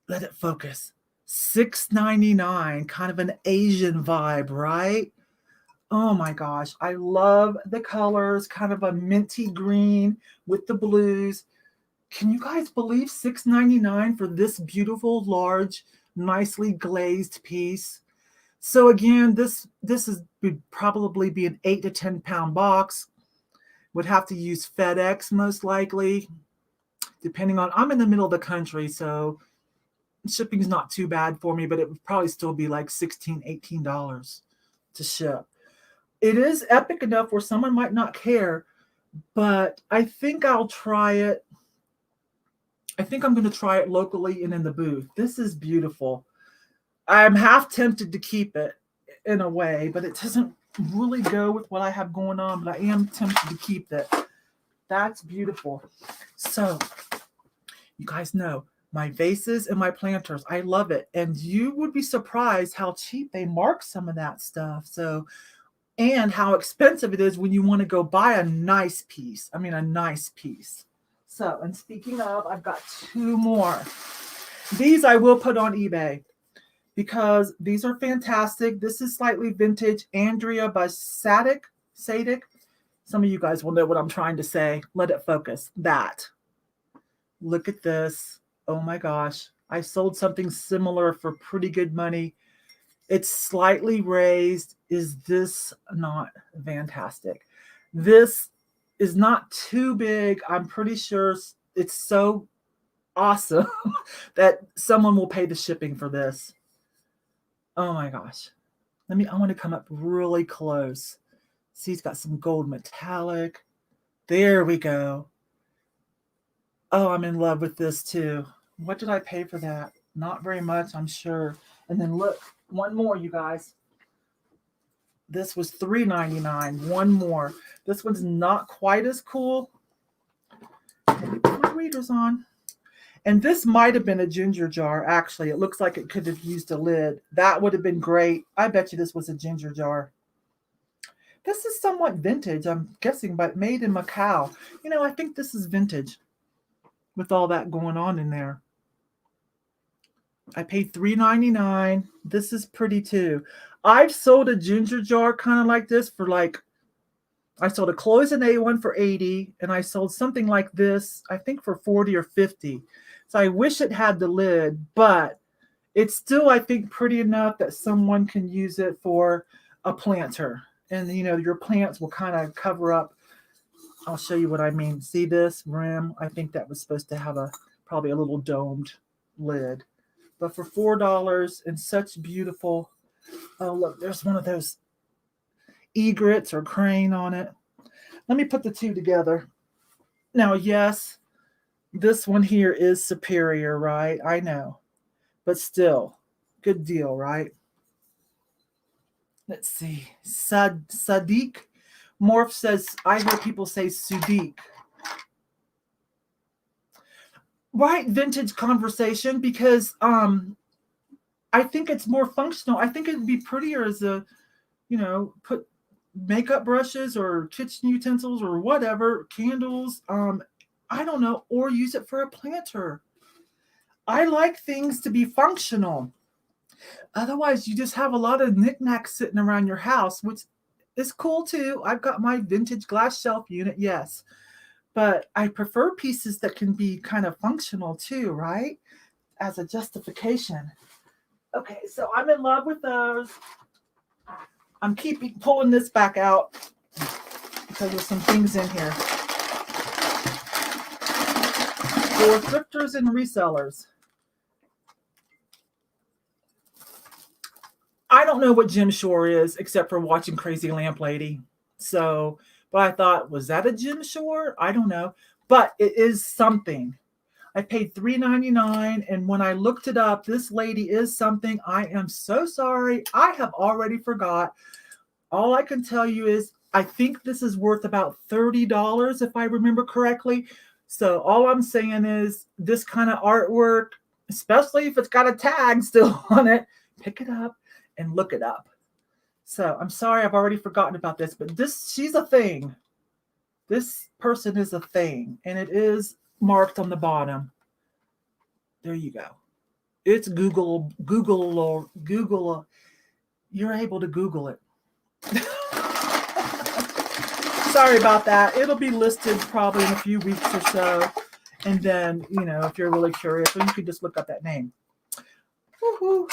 Let it focus. $6.99, kind of an Asian vibe, right? Oh my gosh, I love the colors, kind of a minty green with the blues. Can you guys believe $6.99 for this beautiful, large, nicely glazed piece? So again, this would probably be an 8 to 10 pound box. Would have to use FedEx most likely, depending on, I'm in the middle of the country, so shipping is not too bad for me, but it would probably still be like $16, $18 to ship. It is epic enough where someone might not care, but I think I'll try it. I think I'm going to try it locally and in the booth. This is beautiful. I'm half tempted to keep it in a way, but it doesn't really go with what I have going on, but I am tempted to keep it. That's beautiful. So you guys know my vases and my planters. I love it. And you would be surprised how cheap they mark some of that stuff. So, and how expensive it is when you want to go buy a nice piece. I mean, a nice piece. So, and speaking of, I've got two more. These I will put on eBay because these are fantastic. This is slightly vintage. Andrea by Sadik. Some of you guys will know what I'm trying to say. Let it focus. That. Look at this. Oh my gosh. I sold something similar for pretty good money. It's slightly raised. Is this not fantastic? This is not too big. I'm pretty sure it's so awesome that someone will pay the shipping for this. Oh my gosh. I want to come up really close. See, it's got some gold metallic. There we go. Oh, I'm in love with this too. What did I pay for that? Not very much, I'm sure. And then look, one more, you guys. This was $3.99. One more. This one's not quite as cool. Let me put my readers on. And this might have been a ginger jar, actually. It looks like it could have used a lid. That would have been great. I bet you this was a ginger jar. This is somewhat vintage, I'm guessing, but made in Macau. I think this is vintage with all that going on in there. I paid $3.99. This is pretty too. I've sold a ginger jar kind of like this for I sold a cloisonne one for $80, and I sold something like this, I think for $40 or $50. So I wish it had the lid, but it's still, I think, pretty enough that someone can use it for a planter. And, your plants will kind of cover up. I'll show you what I mean. See this rim? I think that was supposed to have probably a little domed lid. But for $4 and such beautiful, oh, look, there's one of those egrets or crane on it. Let me put the two together. Now, yes, this one here is superior, right? I know. But still, good deal, right? Let's see. Sadiq. Morph says, I hear people say Sudik. right, vintage conversation, because I think it's more functional. I think it'd be prettier as a, put makeup brushes or kitchen utensils or whatever, candles, I don't know, or use it for a planter. I like things to be functional. Otherwise, you just have a lot of knickknacks sitting around your house, which is cool too. I've got my vintage glass shelf unit, yes. But I prefer pieces that can be kind of functional too, right? As a justification. Okay, so I'm in love with those. I'm pulling this back out because there's some things in here. For thrifters and resellers. I don't know what Jim Shore is except for watching Crazy Lamp Lady. So, but I thought, was that a Jim Shore? I don't know. But it is something. I paid $3.99, and when I looked it up, this lady is something. I am so sorry. I have already forgot. All I can tell you is I think this is worth about $30 if I remember correctly. So all I'm saying is this kind of artwork, especially if it's got a tag still on it, pick it up and look it up. So I'm sorry I've already forgotten about this, but she's a thing. This person is a thing, and it is marked on the bottom. There you go. It's Google. You're able to Google it. Sorry about that. It'll be listed probably in a few weeks or so. And then, if you're really curious, or you could just look up that name. Woo-hoo.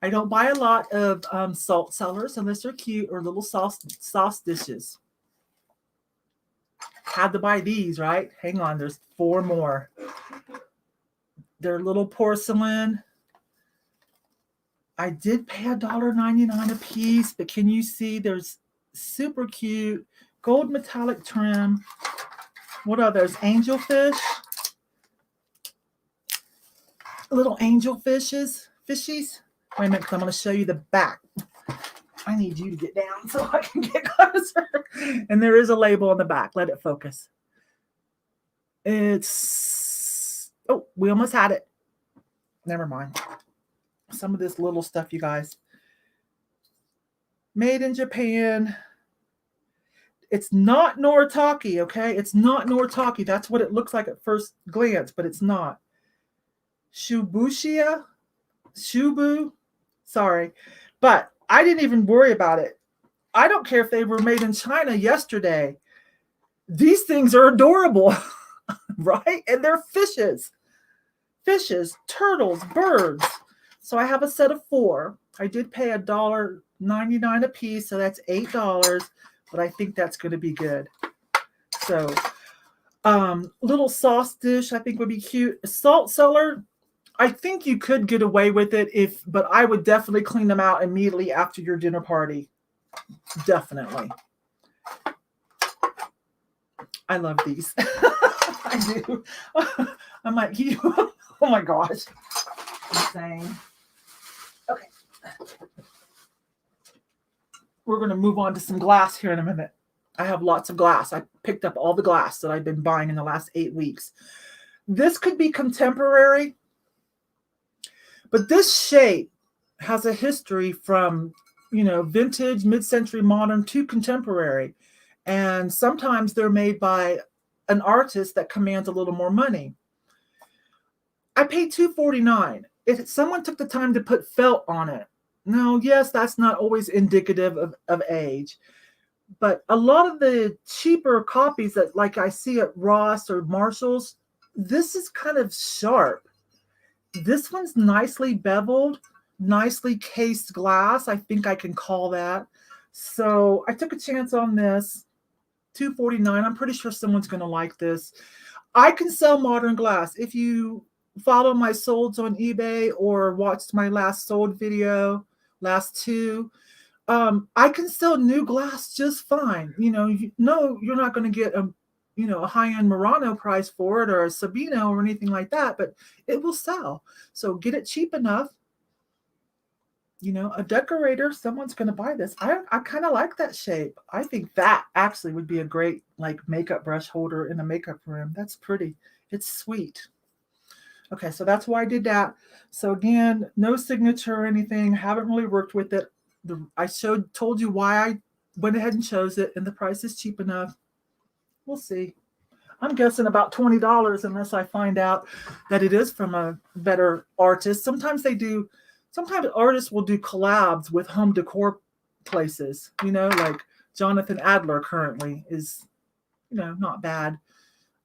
I don't buy a lot of salt cellars unless they're cute, or little sauce dishes. Had to buy these, right? Hang on, there's 4 more. They're little porcelain. I did pay $1.99 a piece, but can you see there's super cute gold metallic trim. What are those? Angelfish? Little angelfishes? Fishies? Wait a minute, because I'm going to show you the back. I need you to get down so I can get closer. And there is a label on the back. Let it focus. Oh, we almost had it. Never mind. Some of this little stuff, you guys. Made in Japan. It's not Noritake, okay? It's not Noritake. That's what it looks like at first glance, but it's not. Shubu. Sorry. But I didn't even worry about it. I don't care if they were made in China yesterday. These things are adorable, right? And they're fishes. Fishes, turtles, birds. So I have a set of 4. I did pay $1.99 a piece, so that's $8, but I think that's going to be good. So, little sauce dish I think would be cute. A salt cellar, I think you could get away with it but I would definitely clean them out immediately after your dinner party. Definitely. I love these. I do. I'm like, oh my gosh. Insane. Okay. We're going to move on to some glass here in a minute. I have lots of glass. I picked up all the glass that I've been buying in the last 8 weeks. This could be contemporary, but this shape has a history from, vintage, mid-century modern to contemporary. And sometimes they're made by an artist that commands a little more money. I paid $2.49. If someone took the time to put felt on it. Now, yes, that's not always indicative of age. But a lot of the cheaper copies that like I see at Ross or Marshall's, this is kind of sharp. This one's nicely beveled, nicely cased glass. I think I can call that. So I took a chance on this. $2.49. I'm pretty sure someone's going to like this. I can sell modern glass. If you follow my solds on eBay or watched my last sold video, last 2, I can sell new glass just fine. You're not going to get a high-end Murano price for it or a Sabino or anything like that, but it will sell. So get it cheap enough. A decorator, someone's going to buy this. I kind of like that shape. I think that actually would be a great makeup brush holder in a makeup room. That's pretty. It's sweet. Okay, so that's why I did that. So again, no signature or anything. Haven't really worked with it. I told you why I went ahead and chose it, and the price is cheap enough. We'll see. I'm guessing about $20 unless I find out that it is from a better artist. Sometimes they do. Sometimes artists will do collabs with home decor places. Like Jonathan Adler currently is, not bad.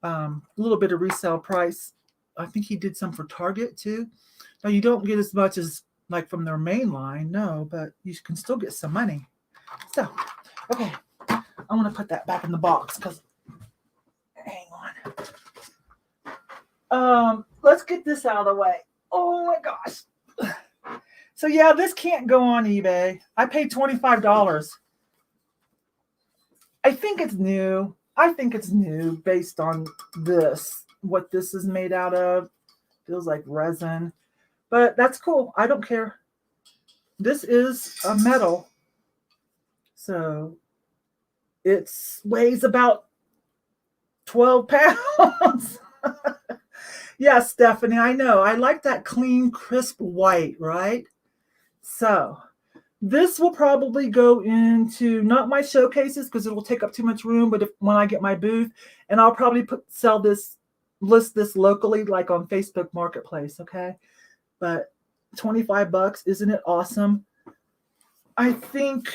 A little bit of resale price. I think he did some for Target too. Now you don't get as much as like from their main line, no, but you can still get some money. So, okay, I want to put that back in the box because, hang on. Let's get this out of the way. Oh my gosh. So yeah, this can't go on eBay. I paid $25. I think it's new. Based on this, what this is made out of. Feels like resin, but that's cool. I don't care. This is a metal, so it weighs about 12 pounds. Yeah, Stephanie, I know. I like that clean, crisp white, right? So this will probably go into not my showcases because it will take up too much room, but when I get my booth, and I'll probably list this locally, like on Facebook Marketplace, okay? But $25, isn't it awesome? I think,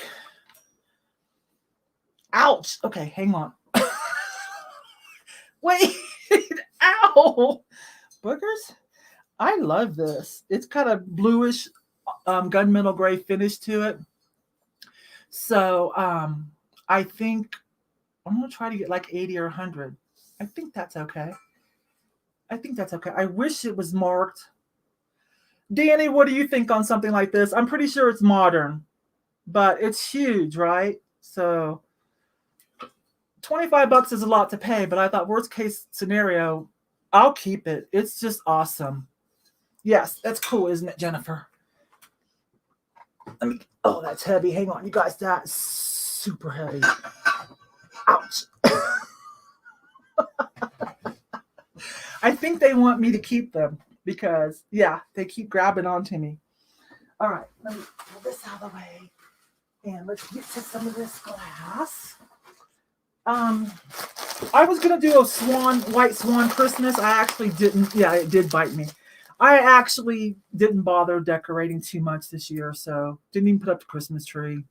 ouch. Okay, hang on. Wait, ow. Boogers? I love this. It's kind of bluish, gunmetal gray finish to it. So I think I'm going to try to get like 80 or 100. I think that's okay. I wish it was marked. Danny, what do you think on something like this? I'm pretty sure it's modern, but it's huge, right? So $25 is a lot to pay, but I thought worst case scenario, I'll keep it. It's just awesome. Yes, that's cool, isn't it, Jennifer? Oh, that's heavy. Hang on, you guys, that's super heavy. Ouch. I think they want me to keep them because, yeah, they keep grabbing onto me. All right, let me pull this out of the way. And let's get to some of this glass. I was going to do a white swan Christmas. I actually didn't. Yeah, it did bite me. I actually didn't bother decorating too much this year, so didn't even put up the Christmas tree.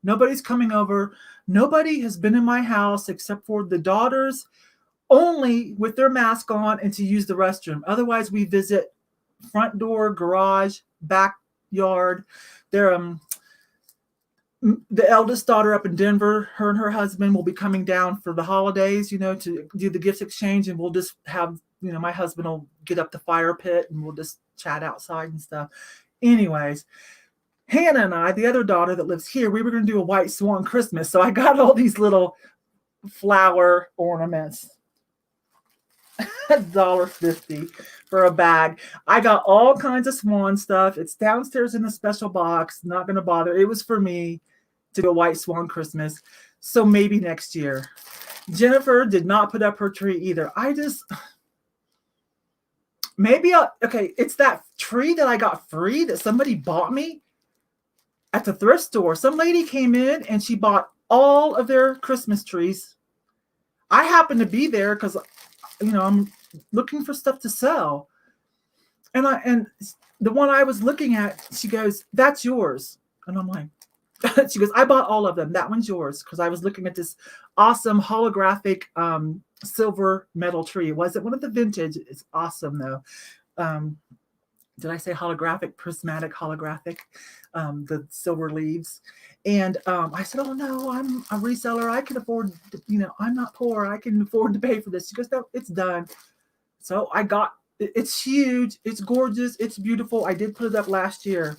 Nobody's coming over. Nobody has been in my house except for the daughters, only with their mask on and to use the restroom. Otherwise, we visit front door, garage, backyard. They're the eldest daughter up in Denver, her and her husband will be coming down for the holidays, to do the gifts exchange, and we'll just have, my husband will get up the fire pit and we'll just chat outside and stuff. Anyways, Hannah and I, the other daughter that lives here, we were going to do a white swan Christmas. So I got all these little flower ornaments. $1.50 for a bag. I got all kinds of swan stuff. It's downstairs in a special box. Not going to bother. It was for me to do a white swan Christmas. So maybe next year. Jennifer did not put up her tree either. It's that tree that I got free that somebody bought me at the thrift store. Some lady came in and she bought all of their Christmas trees. I happened to be there because, I'm looking for stuff to sell. And the one I was looking at, she goes, "That's yours." And I'm like, she goes, "I bought all of them. That one's yours." Because I was looking at this awesome holographic silver metal tree. It wasn't one of the vintage. It's awesome though. Did I say holographic? Prismatic holographic. The silver leaves. And I said, "Oh no, I'm a reseller. I can afford, I'm not poor. I can afford to pay for this." She goes, "No, it's done." So I got, it's huge. It's gorgeous. It's beautiful. I did put it up last year.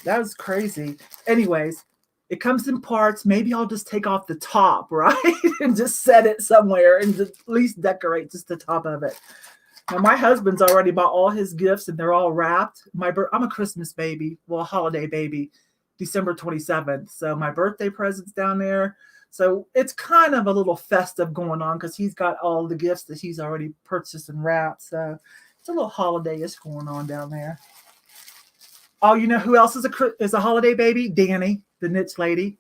That was crazy. Anyways, it comes in parts. Maybe I'll just take off the top, right? And just set it somewhere and at least decorate just the top of it. Now, my husband's already bought all his gifts and they're all wrapped. I'm a Christmas baby. Well, a holiday baby, December 27th. So my birthday present's down there. So it's kind of a little festive going on because he's got all the gifts that he's already purchased and wrapped. So It's a little holiday-ish going on down there. Oh, you know who else is a holiday baby? Danny, the niche lady.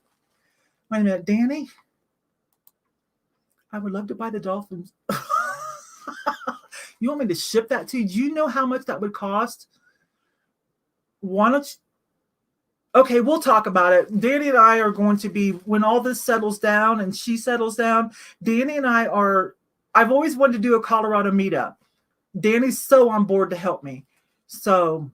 Wait a minute, Danny? I would love to buy the dolphins. You want me to ship that to you? Do you know how much that would cost? Why don't you? Okay, we'll talk about it. Danny and I are going to be, when all this settles down and she settles down, Danny and I are, I've always wanted to do a Colorado meetup. Danny's so on board to help me. So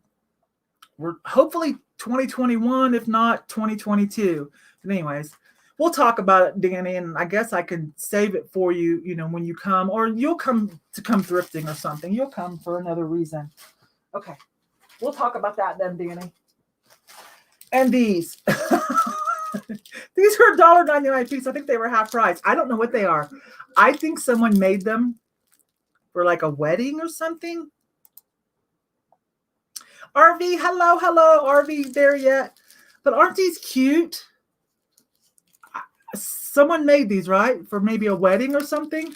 we're hopefully 2021, if not 2022. But anyways, we'll talk about it, Danny, and I guess I can save it for you, you know, when you come, or you'll come thrifting or something. You'll come for another reason. Okay. We'll talk about that then, Danny. And these. These are $1.99 a piece. I think they were half price. I don't know what they are. I think someone made them for like a wedding or something. RV, hello. RV there yet? But aren't these cute? Someone made these, right? For maybe a wedding or something.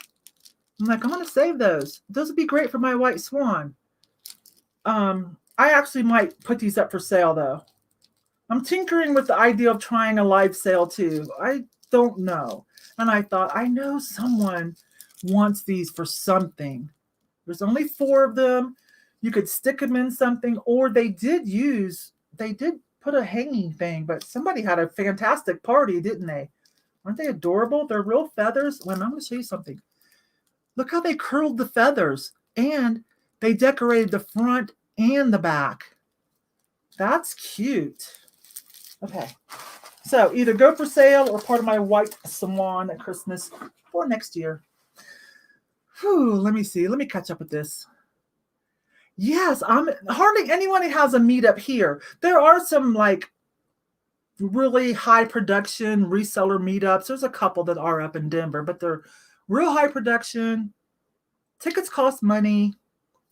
I'm like, I'm going to save those. Those would be great for my white swan. I actually might put these up for sale, though. I'm tinkering with the idea of trying a live sale, too. I don't know. And I thought, I know someone wants these for something. There's only 4 of them. You could stick them in something, or they did put a hanging thing, but somebody had a fantastic party, didn't they? Aren't they adorable? They're real feathers. Well, I'm going to show you something. Look how they curled the feathers, and they decorated the front and the back. That's cute. Okay. So either go for sale or part of my white swan at Christmas or next year. Whew, let me see. Let me catch up with this. Yes, hardly anyone has a meetup here. There are some like really high production reseller meetups. There's a couple that are up in Denver, but they're real high production. Tickets cost money.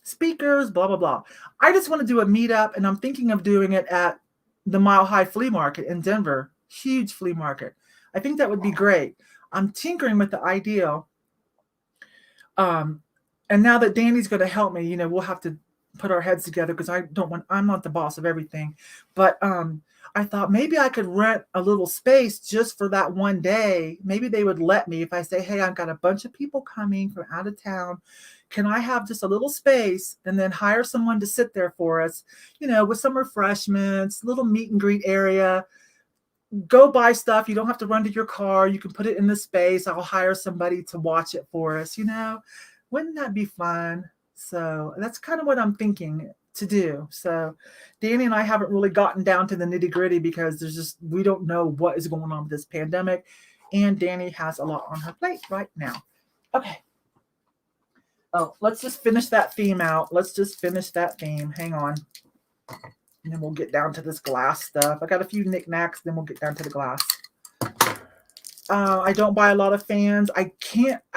Speakers, blah, blah, blah. I just want to do a meetup, and I'm thinking of doing it at the Mile High Flea Market in Denver. Huge flea market. I think that would be great. I'm tinkering with the idea. And now that Danny's going to help me, you know, we'll have to put our heads together because I'm not the boss of everything. But I thought maybe I could rent a little space just for that one day. Maybe they would let me if I say, hey, I've got a bunch of people coming from out of town. Can I have just a little space and then hire someone to sit there for us, you know, with some refreshments, little meet and greet area. Go buy stuff. You don't have to run to your car. You can put it in the space. I'll hire somebody to watch it for us, you know. Wouldn't that be fun? So that's kind of what I'm thinking to do. So Danny and I haven't really gotten down to the nitty gritty because we don't know what is going on with this pandemic. And Danny has a lot on her plate right now. Okay. Oh, let's just finish that theme out. Hang on. And then we'll get down to this glass stuff. I got a few knickknacks, then we'll get down to the glass. I don't buy a lot of fans. I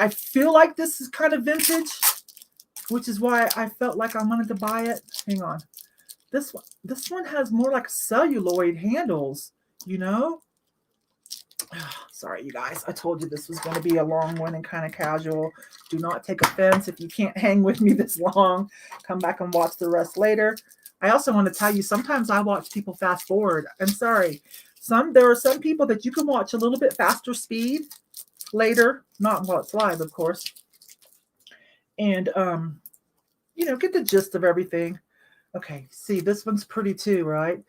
feel like this is kind of vintage, which is why I felt like I wanted to buy it. Hang on. This one has more like celluloid handles, you know? Sorry, you guys. I told you this was going to be a long one and kind of casual. Do not take offense if you can't hang with me this long. Come back and watch the rest later. I also want to tell you, sometimes I watch people fast forward. I'm sorry. There are some people that you can watch a little bit faster speed later. Not while it's live, of course. And, you know, get the gist of everything. Okay, see, this one's pretty too, right?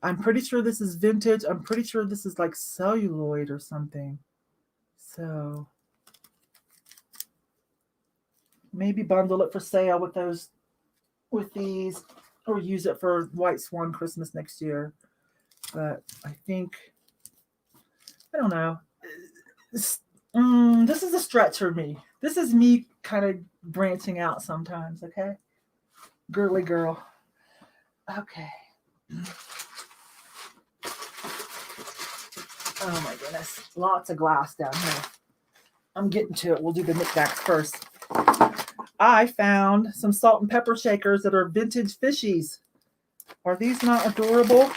I'm pretty sure this is vintage. I'm pretty sure this is like celluloid or something. So maybe bundle it for sale with these, or use it for White Swan Christmas next year. But I think, I don't know. This is a stretch for me. This is me kind of branching out sometimes, okay? Girly girl. Okay. Oh my goodness. Lots of glass down here. I'm getting to it. We'll do the knickknacks first. I found some salt and pepper shakers that are vintage fishies. Are these not adorable?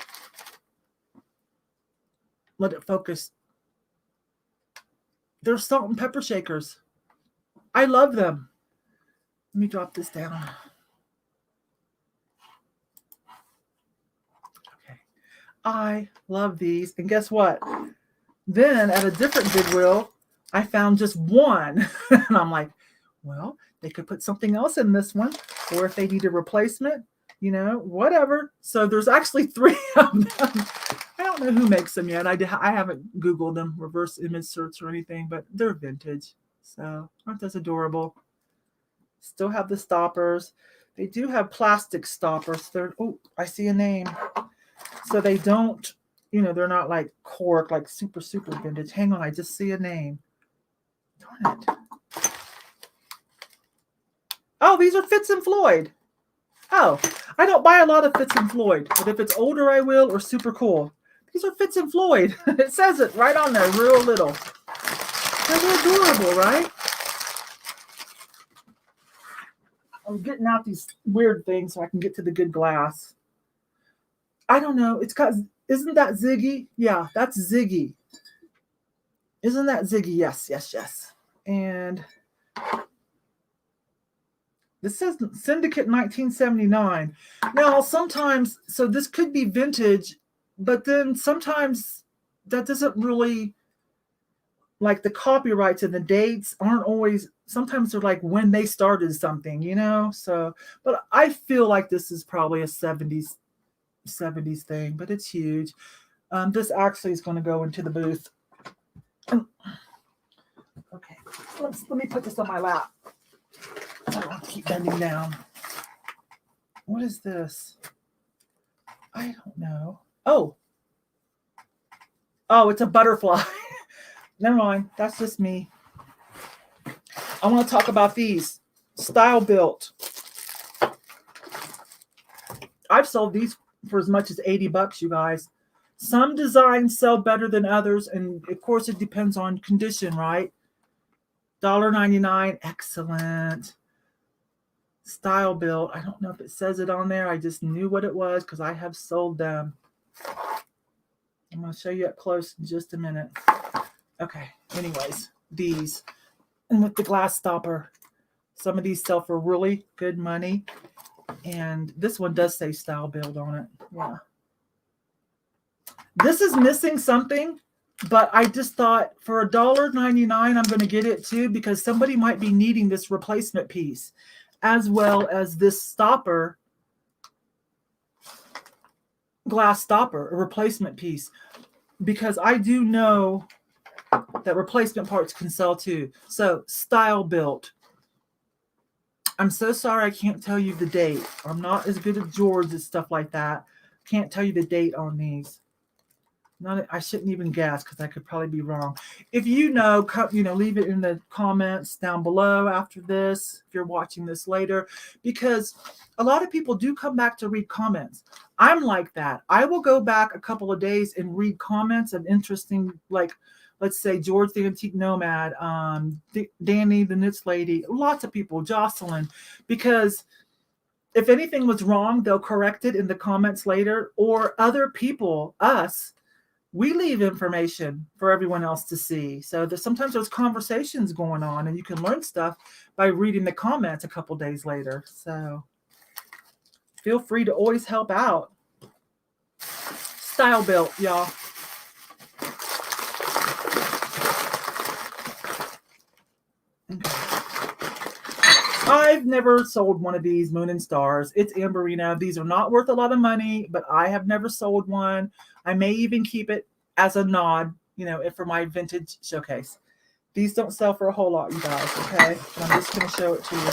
Let it focus. They're salt and pepper shakers. I love them. Let me drop this down. I love these. And guess what? Then at a different Goodwill, I found just one. And I'm like, well, they could put something else in this one. Or if they need a replacement, you know, whatever. So there's actually 3 of them. I don't know who makes them yet. I haven't Googled them, reverse image search or anything, but they're vintage. So aren't those adorable? Still have the stoppers. They do have plastic stoppers. Oh, I see a name. So they don't, you know, they're not like cork, like super, super vintage. Hang on, I just see a name. Darn it. Oh, these are Fitz and Floyd. Oh, I don't buy a lot of Fitz and Floyd, but if it's older, I will, or super cool. These are Fitz and Floyd. It says it right on there, real little. They're adorable, right? I'm getting out these weird things so I can get to the good glass. I don't know. It's got, isn't that Ziggy? Yeah, that's Ziggy. Isn't that Ziggy? Yes, yes, yes. And this says Syndicate 1979. Now, sometimes, so this could be vintage, but then sometimes that doesn't really, like the copyrights and the dates aren't always, sometimes they're like when they started something, you know? So, but I feel like this is probably a 70s thing, but it's huge. This actually is going to go into the booth. Okay, let me put this on my lap. I don't have to keep bending down. What is this? I don't know. Oh, it's a butterfly. Never mind. That's just me. I want to talk about these. Style Built. I've sold these for as much as $80, you guys. Some designs sell better than others, and of course it depends on condition, right? $1.99, excellent. Style Built. I don't know if it says it on there. I just knew what it was because I have sold them. I'm going to show you up close in just a minute. Okay, anyways, these. And with the glass stopper, some of these sell for really good money. And this one does say Style Built on it. Yeah. This is missing something, but I just thought for $1.99, I'm going to get it too because somebody might be needing this replacement piece as well as this stopper, glass stopper, a replacement piece, because I do know that replacement parts can sell too. So Style Built. I'm so sorry I can't tell you the date. I'm not as good as George and stuff like that. Can't tell you the date on these. I shouldn't even guess because I could probably be wrong. If you know, leave it in the comments down below after this, if you're watching this later, because a lot of people do come back to read comments. I'm like that. I will go back a couple of days and read comments of interesting, like, let's say George the Antique Nomad, Danny the Knits Lady, lots of people, Jocelyn, because if anything was wrong, they'll correct it in the comments later, or other people, us, we leave information for everyone else to see. So sometimes there's conversations going on and you can learn stuff by reading the comments a couple days later. So feel free to always help out. Style Built, y'all. I've never sold one of these Moon and Stars. It's Amberina. These are not worth a lot of money, but I have never sold one. I may even keep it as a nod, for my vintage showcase. These don't sell for a whole lot, you guys, okay? And I'm just going to show it to you.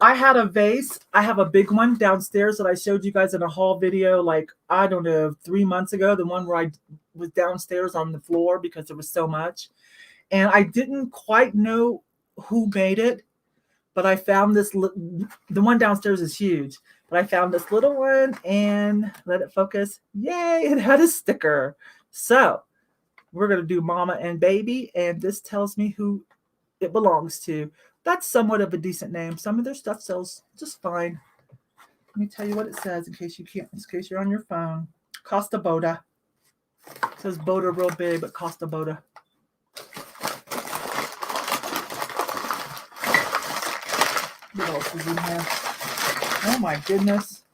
I had a vase. I have a big one downstairs that I showed you guys in a haul video, like, I don't know, 3 months ago, the one where I was downstairs on the floor because there was so much. And I didn't quite know who made it, but I found this, the one downstairs is huge, but I found this little one and let it focus. Yay, it had a sticker. So we're going to do Mama and Baby, and this tells me who it belongs to. That's somewhat of a decent name. Some of their stuff sells just fine. Let me tell you what it says in case you're on your phone. Costa Boda. It says Boda real big, but Costa Boda. What else is in here? Oh my goodness.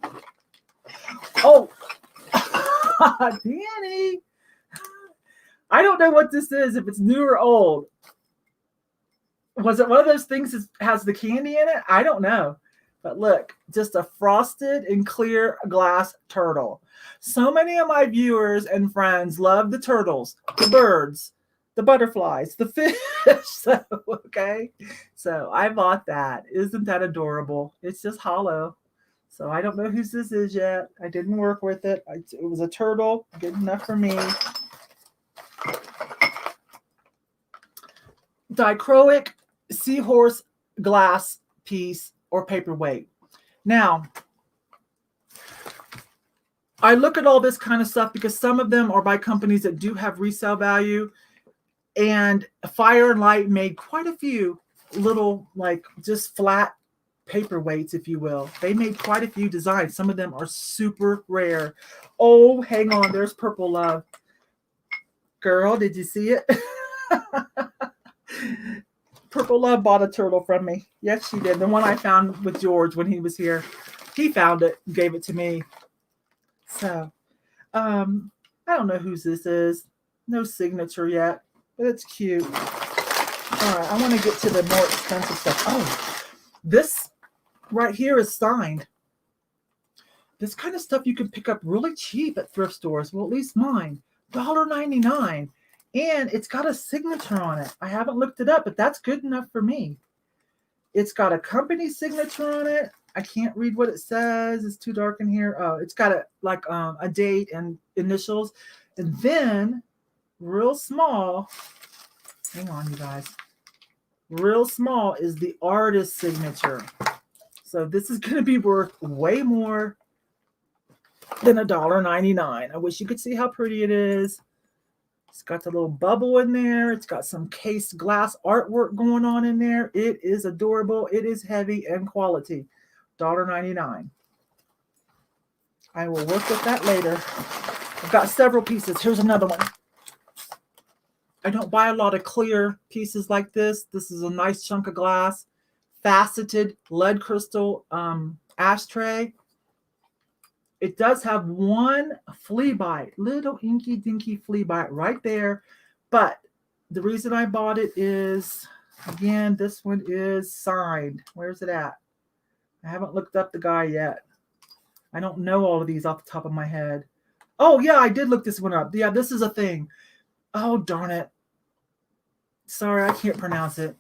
Danny. I don't know what this is, if it's new or old. Was it one of those things that has the candy in it? I don't know. But look, just a frosted and clear glass turtle. So many of my viewers and friends love the turtles, the birds, the butterflies, the fish. So, okay. So I bought that. Isn't that adorable? It's just hollow. So I don't know whose this is yet. I didn't work with it. It was a turtle. Good enough for me. Dichroic seahorse glass piece or paperweight. Now, I look at all this kind of stuff because some of them are by companies that do have resale value, and Fire and Light made quite a few little, like, just flat paperweights, if you will. They made quite a few designs. Some of them are super rare. Oh, hang on. There's Purple Love. Girl, did you see it? Purple Love bought a turtle from me. Yes, she did. The one I found with George when he was here. He found it, gave it to me. So, I don't know whose this is. No signature yet, but it's cute. All right, I want to get to the more expensive stuff. Oh, this right here is signed. This kind of stuff you can pick up really cheap at thrift stores. Well, at least mine. $1.99. And it's got a signature on it. I haven't looked it up, but that's good enough for me. It's got a company signature on it. I can't read what it says. It's too dark in here. Oh, it's got a date and initials. And then, real small, hang on, you guys. Real small is the artist signature. So this is going to be worth way more than $1.99. I wish you could see how pretty it is. It's got the little bubble in there. It's got some cased glass artwork going on in there. It is adorable. It is heavy and quality. $1.99. I will work with that later. I've got several pieces. Here's another one. I don't buy a lot of clear pieces like this. This is a nice chunk of glass. Faceted lead crystal ashtray. It does have one flea bite, little inky dinky flea bite right there. But the reason I bought it is, again, this one is signed. Where's it at? I haven't looked up the guy yet. I don't know all of these off the top of my head. Oh, yeah, I did look this one up. Yeah, this is a thing. Oh, darn it. Sorry, I can't pronounce it.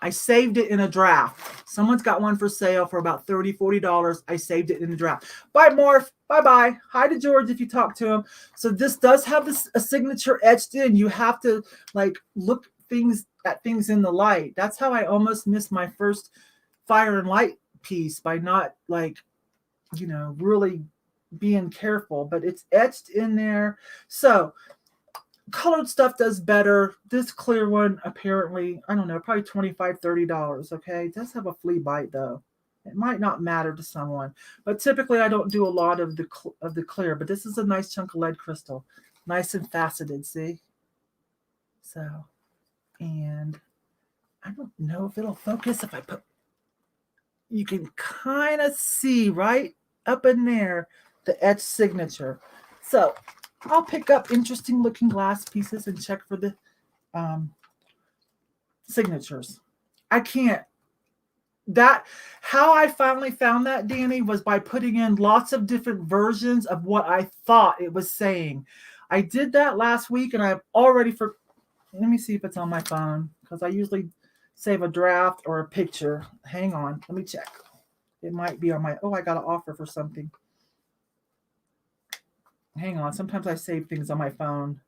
I saved it in a draft. Someone's got one for sale for about $30, $40. I saved it in a draft. Bye, Morph. Bye-bye. Hi to George if you talk to him. So this does have a signature etched in. You have to, like, look at things in the light. That's how I almost missed my first Fire and Light piece, by not, like, you know, really being careful. But it's etched in there. So colored stuff does better. This clear one, apparently, I don't know, probably $25, $30. Okay, it does have a flea bite though. It might not matter to someone, but typically I don't do a lot of the clear. But this is a nice chunk of lead crystal, nice and faceted. See, so, and I don't know if it'll focus if I put. You can kind of see right up in there the etched signature. So I'll pick up interesting looking glass pieces and check for the signatures. I can't. How I finally found that, Danny, was by putting in lots of different versions of what I thought it was saying. I did that last week, and I've already let me see if it's on my phone, because I usually save a draft or a picture. Hang on, let me check. It might be on my. Oh, I got an offer for something. Hang on. Sometimes I save things on my phone.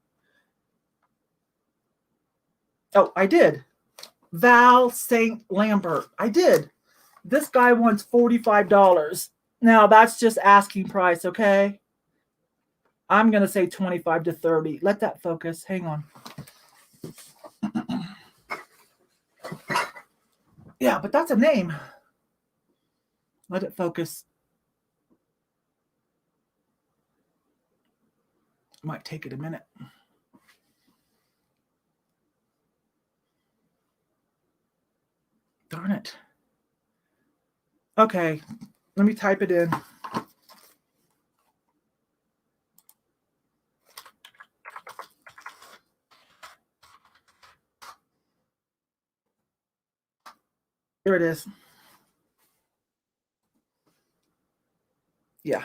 Oh, I did. Val St. Lambert. I did. This guy wants $45. Now, that's just asking price, okay? I'm going to say $25 to $30. Let that focus. Hang on. Yeah, but that's a name. Let it focus. Might take it a minute. Darn it. Okay, let me type it in. Here it is. Yeah.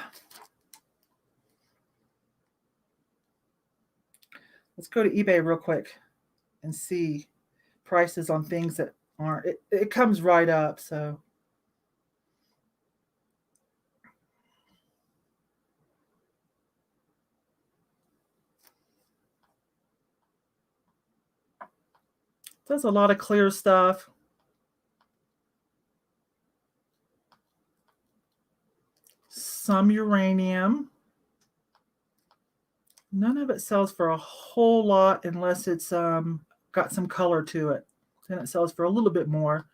Let's go to eBay real quick and see prices on things that aren't. It comes right up. So does a lot of clear stuff. Some uranium. None of it sells for a whole lot unless it's got some color to it. Then it sells for a little bit more.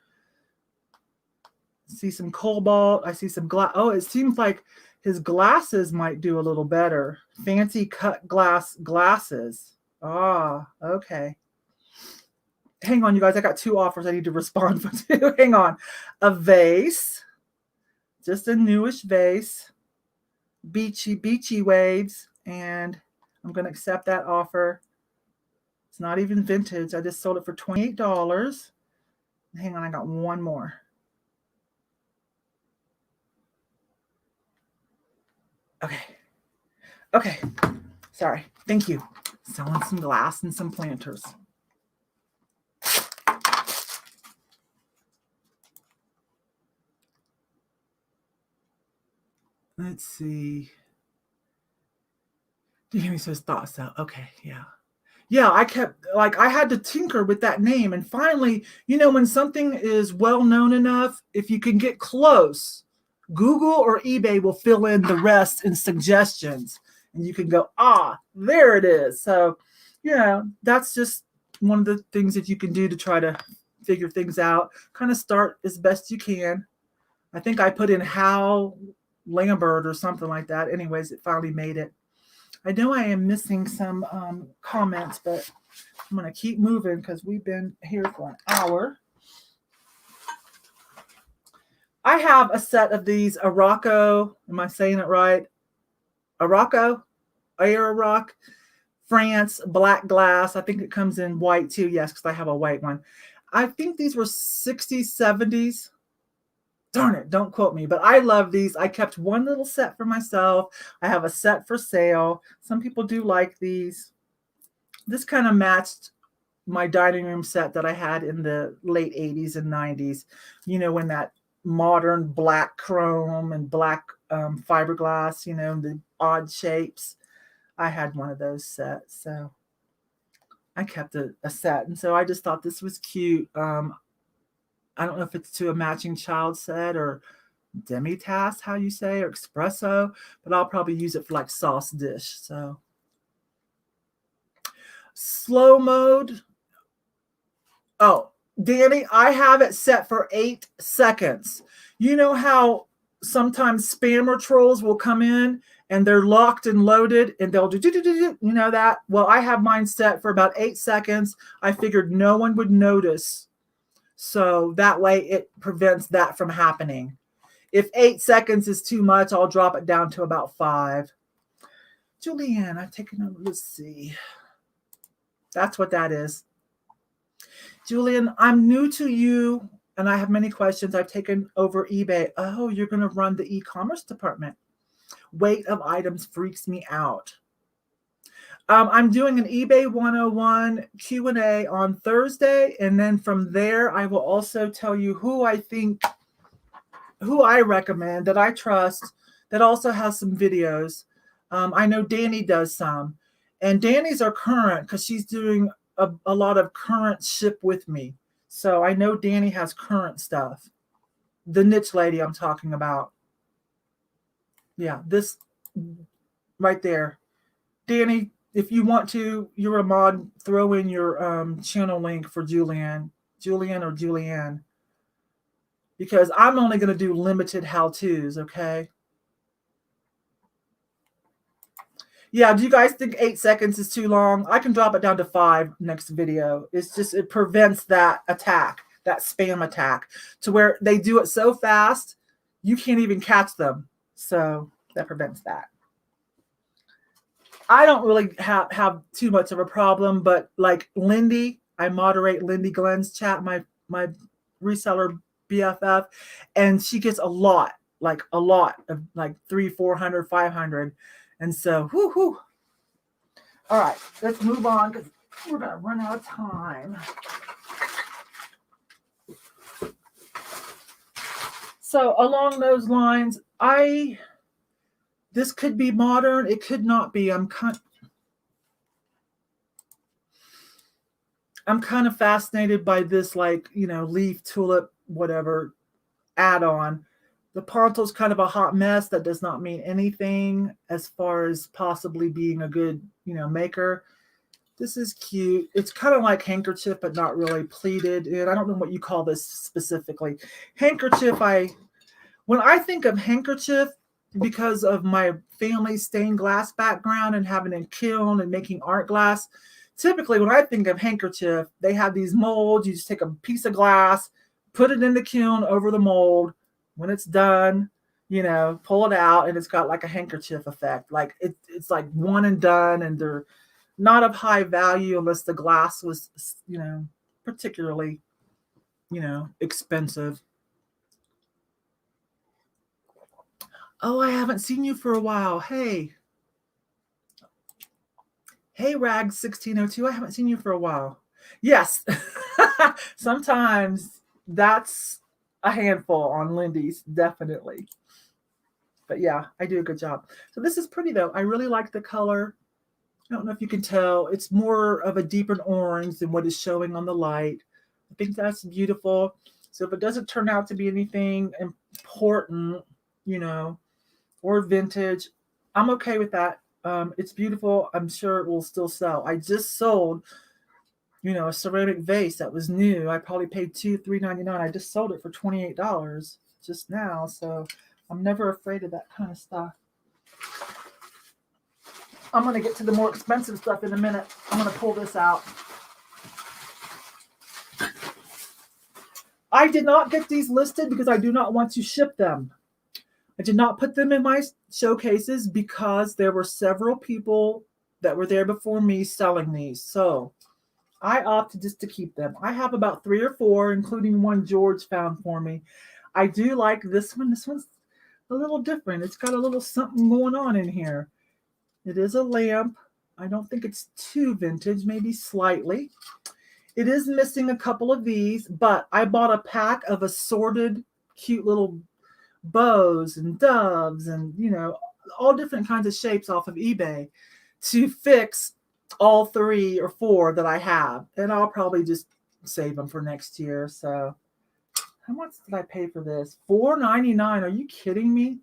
See some cobalt. I see some glass. Oh, it seems like his glasses might do a little better. Fancy cut glass glasses. Ah, okay. Hang on, you guys. I got 2 offers I need to respond to. Hang on. A vase. Just a newish vase. Beachy waves. And I'm going to accept that offer. It's not even vintage. I just sold it for $28. Hang on, I got one more. Okay. Sorry. Thank you. Selling some glass and some planters. Let's see. Danny says thought so. Okay, yeah. Yeah, I had to tinker with that name. And finally, when something is well known enough, if you can get close, Google or eBay will fill in the rest in suggestions. And you can go, there it is. So, that's just one of the things that you can do to try to figure things out. Kind of start as best you can. I think I put in Hal Lambert or something like that. Anyways, it finally made it. I know I am missing some comments, but I'm going to keep moving because we've been here for an hour. I have a set of these Araco. Am I saying it right? Araco? Aeroc, France, black glass. I think it comes in white too. Yes, because I have a white one. I think these were 60s, 70s. Darn it, don't quote me, but I love these. I kept one little set for myself. I have a set for sale. Some people do like these. This kind of matched my dining room set that I had in the late 80s and 90s. When that modern black chrome and black fiberglass, the odd shapes. I had one of those sets, so I kept a set. And so I just thought this was cute. I don't know if it's to a matching child set or demi-tasse, how you say, or espresso, but I'll probably use it for like sauce dish. So slow mode. Oh, Danny, I have it set for 8 seconds. You know how sometimes spammer trolls will come in and they're locked and loaded and they'll do, that? Well, I have mine set for about 8 seconds. I figured no one would notice. So that way it prevents that from happening. If 8 seconds is too much, I'll drop it down to about 5. Julianne, I've taken over. Let's see. That's what that is. Julian, I'm new to you and I have many questions. I've taken over eBay. Oh, you're going to run the e-commerce department. Weight of items freaks me out. I'm doing an eBay 101 Q&A on Thursday. And then from there, I will also tell you who I recommend, that I trust, that also has some videos. I know Danny does some. And Danny's are current because she's doing a lot of current ship with me. So I know Danny has current stuff. The niche lady I'm talking about. Yeah, this right there. Danny, if you want to, you're a mod, throw in your channel link for Julianne or Julianne. Because I'm only going to do limited how-tos, okay? Yeah, do you guys think 8 seconds is too long? I can drop it down to 5 next video. It's just, it prevents that attack, that spam attack, to where they do it so fast, you can't even catch them. So that prevents that. I don't really have too much of a problem, but like Lindy, I moderate Lindy Glenn's chat, my reseller BFF, and she gets a lot of like 300, 400, 500. And so, whoo. All right, let's move on because we're going to run out of time. So along those lines, this could be modern. It could not be. I'm kind of fascinated by this, like, leaf, tulip, whatever add-on. The Ponto's kind of a hot mess. That does not mean anything as far as possibly being a good, maker. This is cute. It's kind of like handkerchief, but not really pleated. And I don't know what you call this specifically. Handkerchief, when I think of handkerchief, because of my family stained glass background and having a kiln and making art glass, typically when I think of handkerchief, they have these molds. You just take a piece of glass, put it in the kiln over the mold. When it's done, pull it out, and it's got like a handkerchief effect. Like it's like one and done, and they're not of high value unless the glass was, particularly, expensive. Oh, I haven't seen you for a while. Hey, Rags 1602. I haven't seen you for a while. Yes, sometimes that's a handful on Lindy's, definitely. But yeah, I do a good job. So this is pretty though. I really like the color. I don't know if you can tell. It's more of a deeper orange than what is showing on the light. I think that's beautiful. So if it doesn't turn out to be anything important, or vintage, I'm okay with that. It's beautiful. I'm sure it will still sell. I just sold, a ceramic vase that was new. I probably paid $3.99. I just sold it for $28 just now. So I'm never afraid of that kind of stuff. I'm going to get to the more expensive stuff in a minute. I'm going to pull this out. I did not get these listed because I do not want to ship them. I did not put them in my showcases because there were several people that were there before me selling these. So I opted just to keep them. I have about 3 or 4, including one George found for me. I do like this one. This one's a little different. It's got a little something going on in here. It is a lamp. I don't think it's too vintage, maybe slightly. It is missing a couple of these, but I bought a pack of assorted cute little bows and doves and, all different kinds of shapes off of eBay to fix all 3 or 4 that I have. And I'll probably just save them for next year. So how much did I pay for this? $4.99. Are you kidding me?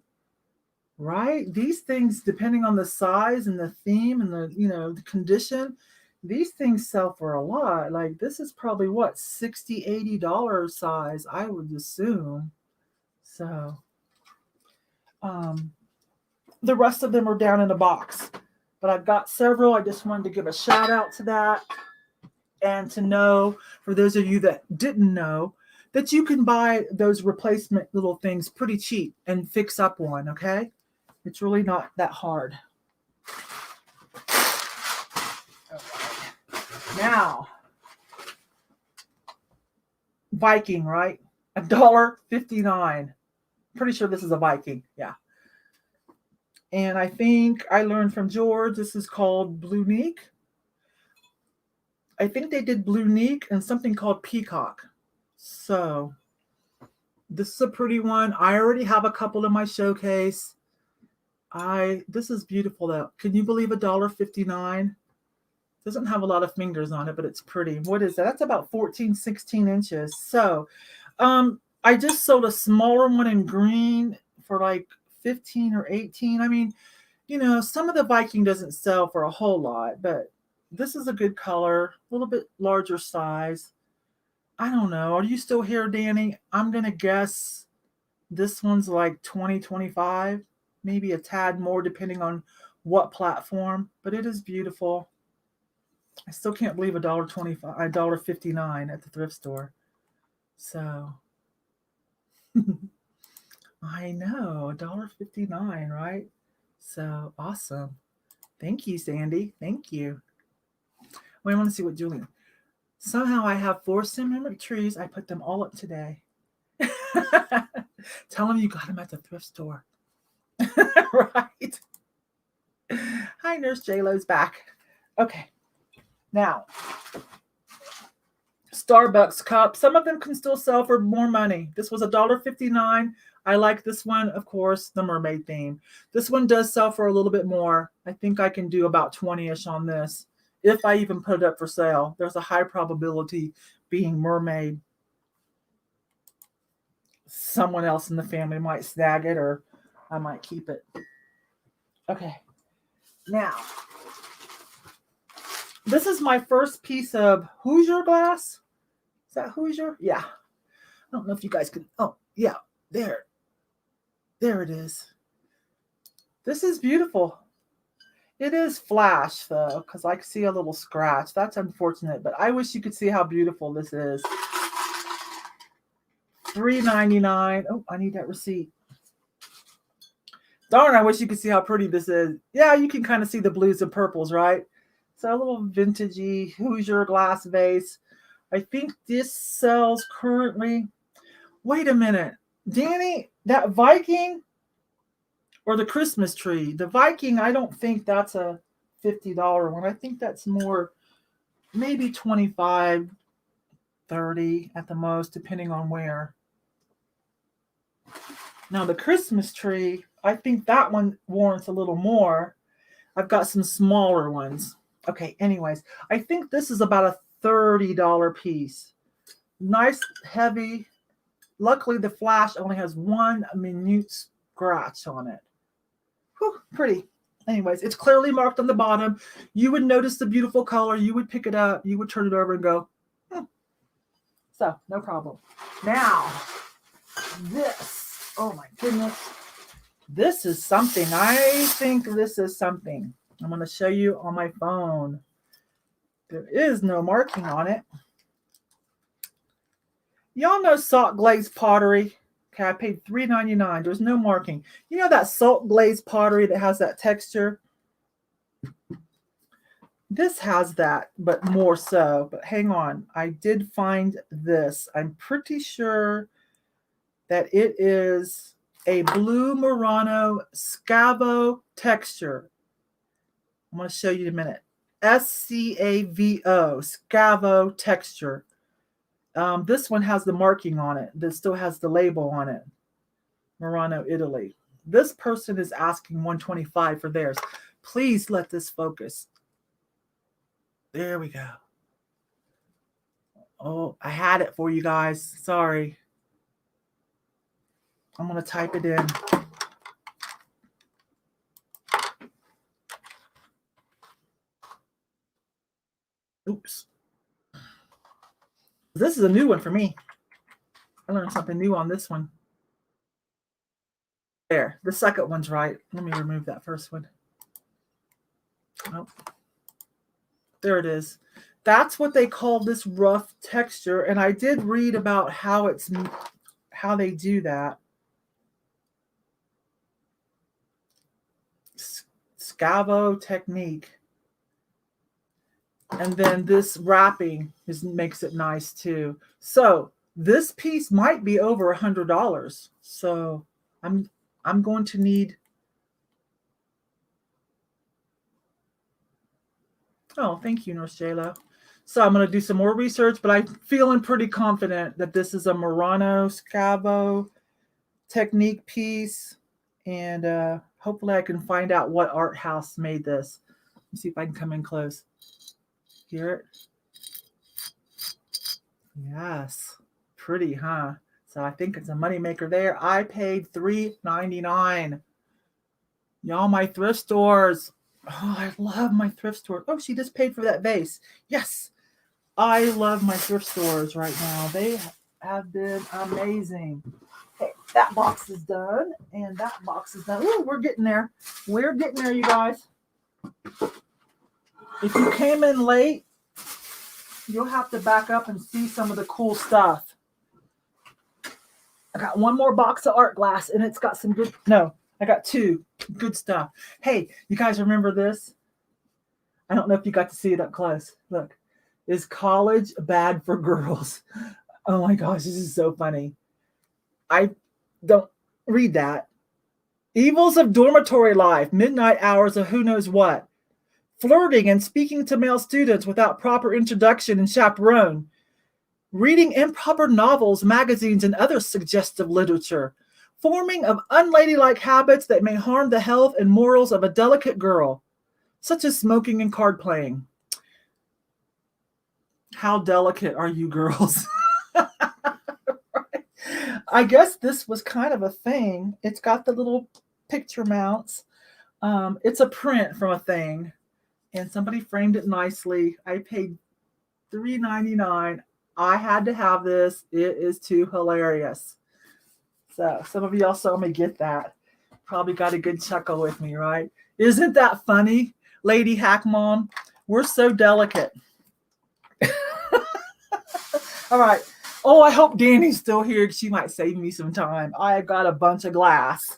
Right? These things, depending on the size and the theme and the, the condition, these things sell for a lot. Like this is probably what, $60, $80 size, I would assume. So the rest of them are down in a box, but I've got several. I just wanted to give a shout out to that and to know, for those of you that didn't know, that you can buy those replacement little things pretty cheap and fix up one, okay? It's really not that hard. Okay. Now, Viking, right? $1.59. Pretty sure this is a Viking, yeah. And I think I learned from George, this is called Blue Neek. I think they did Blue Neek and something called Peacock. So this is a pretty one. I already have a couple in my showcase. This is beautiful though. Can you believe $1.59? Doesn't have a lot of fingers on it, but it's pretty. What is that? That's about 14, 16 inches. So I just sold a smaller one in green for like 15 or 18. I mean, some of the Viking doesn't sell for a whole lot, but this is a good color, a little bit larger size. I don't know. Are you still here, Danny? I'm going to guess this one's like 20, 25, maybe a tad more depending on what platform, but it is beautiful. I still can't believe $1.25, $1.59 at the thrift store. So I know, $1.59, right? So awesome. Thank you, Sandy. Thank you. Well, I want to see what Julian. Somehow I have 4 ceramic trees. I put them all up today. Tell them you got them at the thrift store. Right. Hi, Nurse J-Lo's back. Okay. Now, Starbucks cup. Some of them can still sell for more money. This was $1.59. I like this one, of course, the mermaid theme. This one does sell for a little bit more. I think I can do about 20-ish on this, if I even put it up for sale. There's a high probability being mermaid. Someone else in the family might snag it, or I might keep it. Okay. Now, this is my first piece of Hoosier glass. Is that Hoosier? Yeah. I don't know if you guys can. Oh, yeah. There. There it is. This is beautiful. It is flash, though, because I see a little scratch. That's unfortunate, but I wish you could see how beautiful this is. $3.99. Oh, I need that receipt. Darn, I wish you could see how pretty this is. Yeah, you can kind of see the blues and purples, right? So a little vintagey Hoosier glass vase. I think this sells currently. Wait a minute. Danny, that Viking or the Christmas tree? The Viking, I don't think that's a $50 one. I think that's more, maybe $25, $30 at the most, depending on where. Now the Christmas tree, I think that one warrants a little more. I've got some smaller ones. Okay, anyways, I think this is about a $30 piece. Nice, heavy. Luckily, the flash only has one minute scratch on it. Whew, pretty. Anyways, it's clearly marked on the bottom. You would notice the beautiful color. You would pick it up. You would turn it over and go, So, no problem. Now, this. Oh, my goodness. This is something. I think this is something. I'm going to show you on my phone. There is no marking on it. Y'all know salt glazed pottery. Okay, I paid $3.99. There's no marking. You know that salt glazed pottery that has that texture? This has that, but more so. But hang on. I did find this. I'm pretty sure that it is a blue Murano Scavo texture. I'm going to show you in a minute. SCAVO, Scavo texture. This one has the marking on it. This still has the label on it. Murano, Italy. This person is asking $125 for theirs. Please let this focus. There we go. Oh, I had it for you guys. Sorry. I'm going to type it in. Oops. This is a new one for me. I learned something new on this one. There. The second one's right. Let me remove that first one. Oh. There it is. That's what they call this rough texture. And I did read about how they do that. Scavo technique. And then this wrapping makes it nice too. So this piece might be over $100. So I'm going to need. Oh, thank you, Nurse J-Lo. So I'm going to do some more research, but I'm feeling pretty confident that this is a Murano Scavo technique piece. And hopefully I can find out what art house made this. Let me see if I can come in close. Hear it? Yes. Pretty, huh? So I think it's a moneymaker there. I paid $3.99. Y'all, my thrift stores. Oh, I love my thrift store. Oh, she just paid for that vase. Yes. I love my thrift stores right now. They have been amazing. Okay, that box is done. And that box is done. Ooh, we're getting there. We're getting there, you guys. If you came in late, you'll have to back up and see some of the cool stuff. I got one more box of art glass, and it's got some good. No, I got two good stuff. Hey, you guys remember this? I don't know if you got to see it up close. Look, is college bad for girls? Oh my gosh, this is so funny. I don't read that. Evils of dormitory life, midnight hours of who knows what. Flirting and speaking to male students without proper introduction and chaperone. Reading improper novels, magazines, and other suggestive literature. Forming of unladylike habits that may harm the health and morals of a delicate girl, such as smoking and card playing. How delicate are you girls? I guess this was kind of a thing. It's got the little picture mounts. It's a print from a thing, and somebody framed it nicely. I paid $3.99. I had to have this. It is too hilarious. So some of y'all saw me get that. Probably got a good chuckle with me, right? Isn't that funny, Lady Hack Mom? We're so delicate. All right. Oh, I hope Danny's still here. She might save me some time. I got a bunch of glass.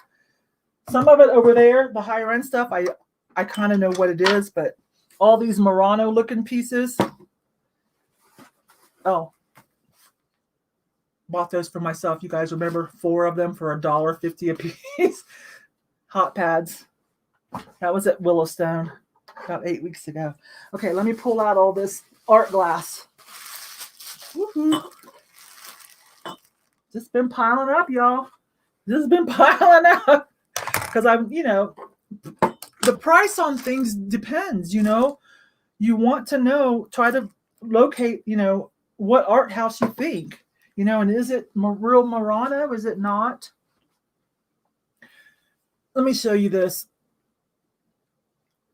Some of it over there, the higher end stuff, I kind of know what it is, but all these Murano looking pieces. Oh, bought those for myself. You guys remember 4 of them for $1.50 a piece? Hot pads. That was at Willowstone about 8 weeks ago. Okay, let me pull out all this art glass. Woohoo. Just been piling up, y'all. Just been piling up. Because I'm, the price on things depends, You want to know, try to locate, what art house you think, and is it real Murano? Is it not? Let me show you this.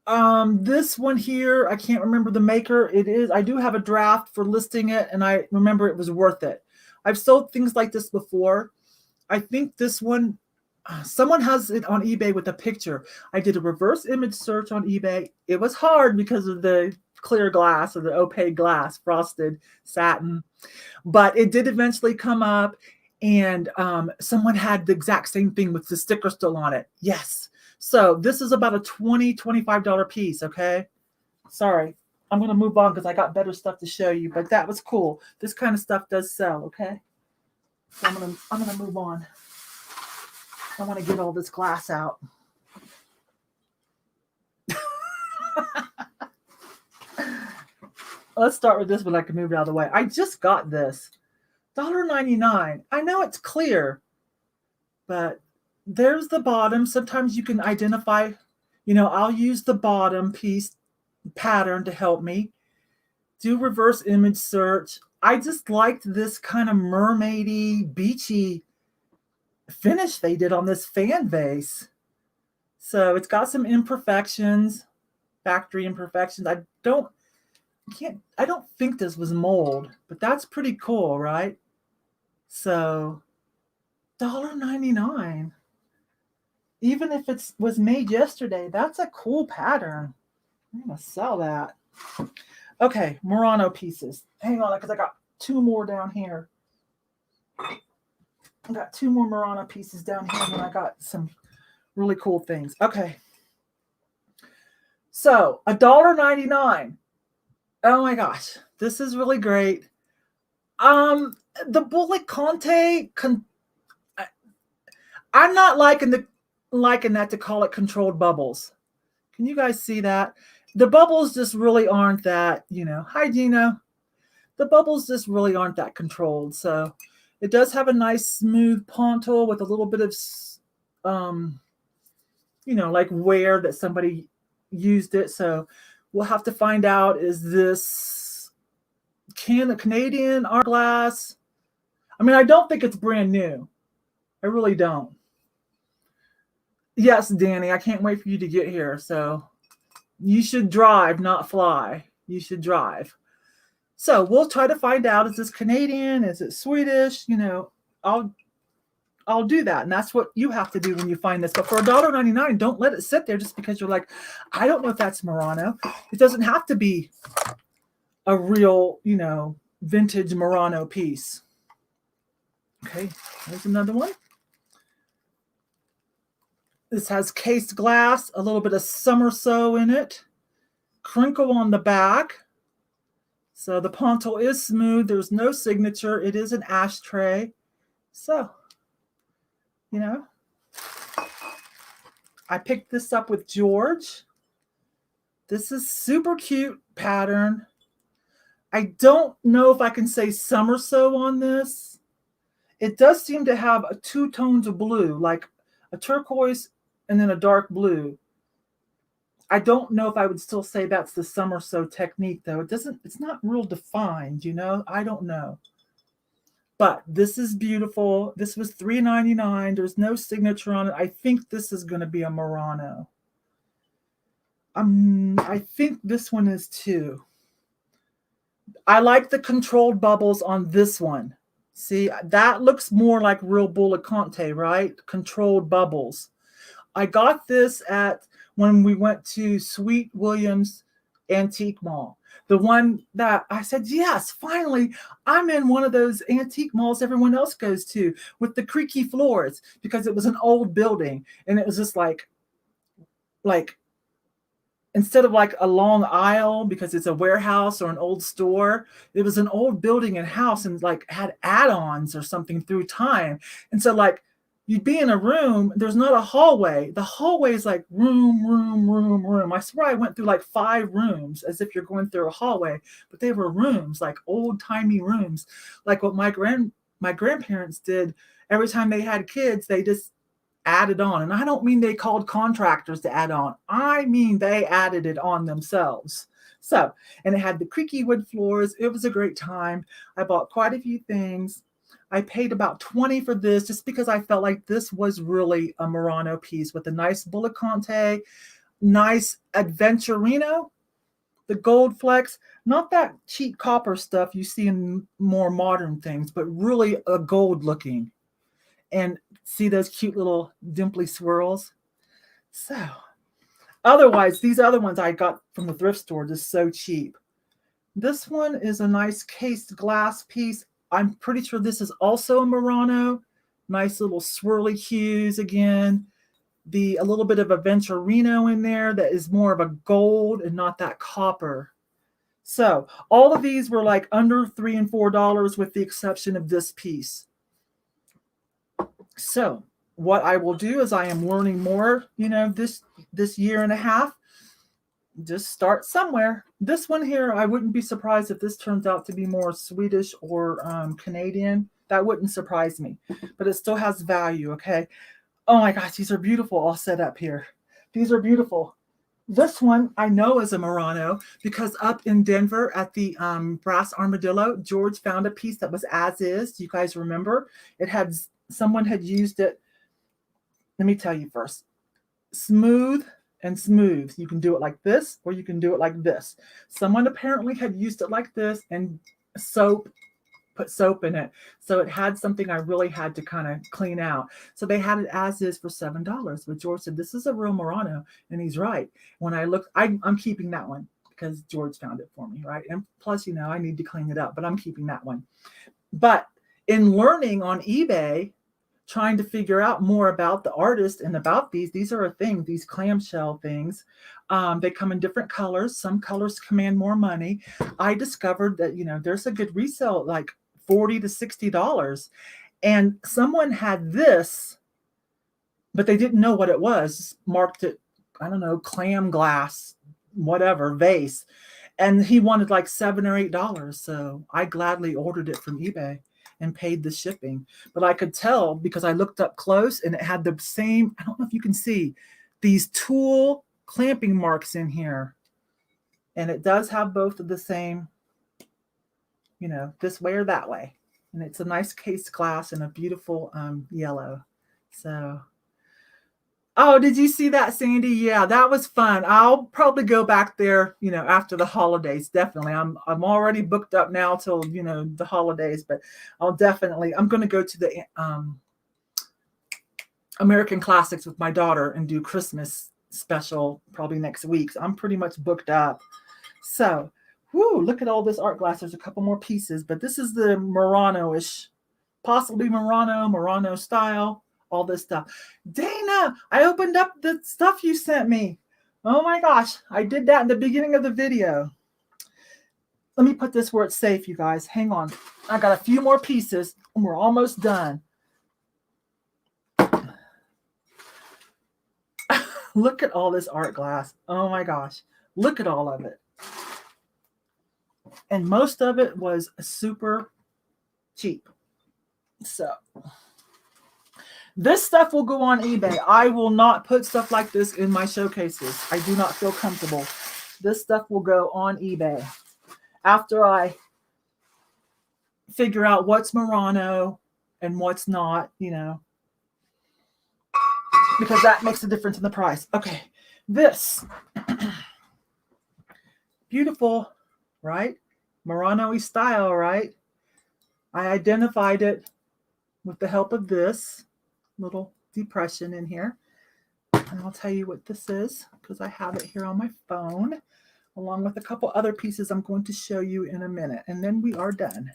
This one here, I can't remember the maker. It is, I do have a draft for listing it, and I remember it was worth it. I've sold things like this before. I think this one, someone has it on eBay with a picture. I did a reverse image search on eBay. It was hard because of the clear glass or the opaque glass, frosted satin, but it did eventually come up, and someone had the exact same thing with the sticker still on it. Yes. So this is about a $20, $25 piece, okay? Sorry. I'm going to move on because I got better stuff to show you, but that was cool. This kind of stuff does sell, okay? So I'm going to move on. I want to get all this glass out. Let's start with this one. I can move it out of the way. I just got this. $1.99. I know it's clear, but there's the bottom. Sometimes you can identify, I'll use the bottom piece pattern to help me. Do reverse image search. I just liked this kind of mermaidy, beachy finish they did on this fan vase. So it's got some imperfections, factory imperfections. I don't think this was mold, but that's pretty cool, right? So $1.99. Even if it was made yesterday, that's a cool pattern. I'm going to sell that. Okay, Murano pieces. Hang on, because I got 2 more down here. I got 2 more Murano pieces down here, and I got some really cool things. Okay. So, $1.99. Oh my gosh, this is really great. The Bullet Conte, I'm not liking that to call it controlled bubbles. Can you guys see that? The bubbles just really aren't that, hi Gina. The bubbles just really aren't that controlled. So it does have a nice smooth pontil with a little bit of, like wear that somebody used it. So we'll have to find out, is this Canadian art glass? I mean, I don't think it's brand new. I really don't. Yes, Danny, I can't wait for you to get here. So you should drive, not fly. You should drive. So we'll try to find out, is this Canadian? Is it Swedish? I'll do that. And that's what you have to do when you find this. But for $1.99, don't let it sit there just because you're like, I don't know if that's Murano. It doesn't have to be a real, vintage Murano piece. Okay, there's another one. This has cased glass, a little bit of summer sew in it, crinkle on the back. So the pontil is smooth. There's no signature. It is an ashtray. So you know. I picked this up with George. This is super cute pattern. I don't know if I can say summer sew on this. It does seem to have two tones of blue, like a turquoise and then a dark blue. I don't know if I would still say that's the summer sew technique though. It's not real defined, you know? I don't know. But this is beautiful. This was $3.99. There's no signature on it. I think this is going to be a Murano. I think this one is too. I like the controlled bubbles on this one. See, that looks more like real Bullicante, right? Controlled bubbles. I got this at when we went to Sweet Williams Antique Mall. The one that I said, yes, finally, I'm in one of those antique malls everyone else goes to with the creaky floors, because it was an old building and it was just like instead of like a long aisle because it's a warehouse or an old store, it was an old building and house and like had add-ons or something through time. And so like you'd be in a room, there's not a hallway. The hallway is like room. I swear I went through like 5 rooms as if you're going through a hallway, but they were rooms, like old-timey rooms, like what my grandparents did every time they had kids. They just added on. And I don't mean they called contractors to add on. I mean they added it on themselves. So, and it had the creaky wood floors. It was a great time. I bought quite a few things. I paid about $20 for this just because I felt like this was really a Murano piece with a nice Bullicante, nice Adventurino, the gold flecks, not that cheap copper stuff you see in more modern things, but really a gold looking. And see those cute little dimply swirls? So, otherwise, these other ones I got from the thrift store just so cheap. This one is a nice cased glass piece. I'm pretty sure this is also a Murano. Nice little swirly hues again. A little bit of a Venturino in there that is more of a gold and not that copper. So all of these were like under $3 and $4 with the exception of this piece. So what I will do is I am learning more, this year and a half. Just start somewhere. This one here, I wouldn't be surprised if this turns out to be more Swedish or Canadian. That wouldn't surprise me, but it still has value, okay? Oh my gosh, these are beautiful all set up here. These are beautiful. This one I know is a Murano because up in Denver at the Brass Armadillo, George found a piece that was as is. Do you guys remember? Someone had used it. Let me tell you first. Smooth and smooth. You can do it like this or you can do it like this. Someone apparently had used it like this and put soap in it. So it had something I really had to kind of clean out. So they had it as is for $7. But George said, this is a real Murano. And he's right. When I looked, I'm keeping that one because George found it for me, right? And plus, I need to clean it up, but I'm keeping that one. But in learning on eBay, trying to figure out more about the artist and about these are a thing, these clamshell things. They come in different colors. Some colors command more money. I discovered that, there's a good resale, like $40 to $60. And someone had this, but they didn't know what it was, marked it, I don't know, clam glass, whatever, vase. And he wanted like $7 or $8. So I gladly ordered it from eBay and paid the shipping. But I could tell because I looked up close and it had the same, I don't know if you can see, these tool clamping marks in here. And it does have both of the same, this way or that way. And it's a nice case glass and a beautiful yellow. So, oh, did you see that, Sandy? Yeah, that was fun. I'll probably go back there, after the holidays. Definitely. I'm already booked up now till, the holidays, but I'm going to go to the American Classics with my daughter and do Christmas special probably next week. So I'm pretty much booked up. So, look at all this art glass. There's a couple more pieces, but this is the Murano-ish, possibly Murano style. All this stuff. Dana, I opened up the stuff you sent me. Oh my gosh, I did that in the beginning of the video. Let me put this where it's safe, you guys. Hang on. I got a few more pieces and we're almost done. Look at all this art glass. Oh my gosh. Look at all of it. And most of it was super cheap. So this stuff will go on eBay. I will not put stuff like this in my showcases. I do not feel comfortable. This stuff will go on eBay after I figure out what's Murano and what's not, you know, because that makes a difference in the price. Okay, this beautiful, right? Murano-y style, right? I identified it with the help of this little depression in here. And I'll tell you what this is because I have it here on my phone, along with a couple other pieces I'm going to show you in a minute. And then we are done.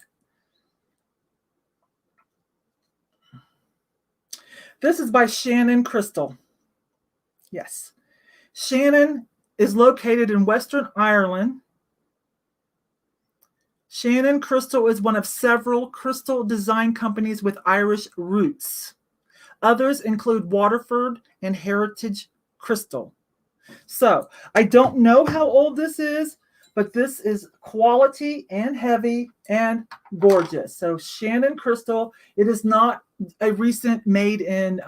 This is by Shannon Crystal. Yes. Shannon is located in Western Ireland. Shannon Crystal is one of several crystal design companies with Irish roots. Others include Waterford and Heritage Crystal. So I don't know how old this is, but this is quality and heavy and gorgeous. So Shannon Crystal, it is not a recent made in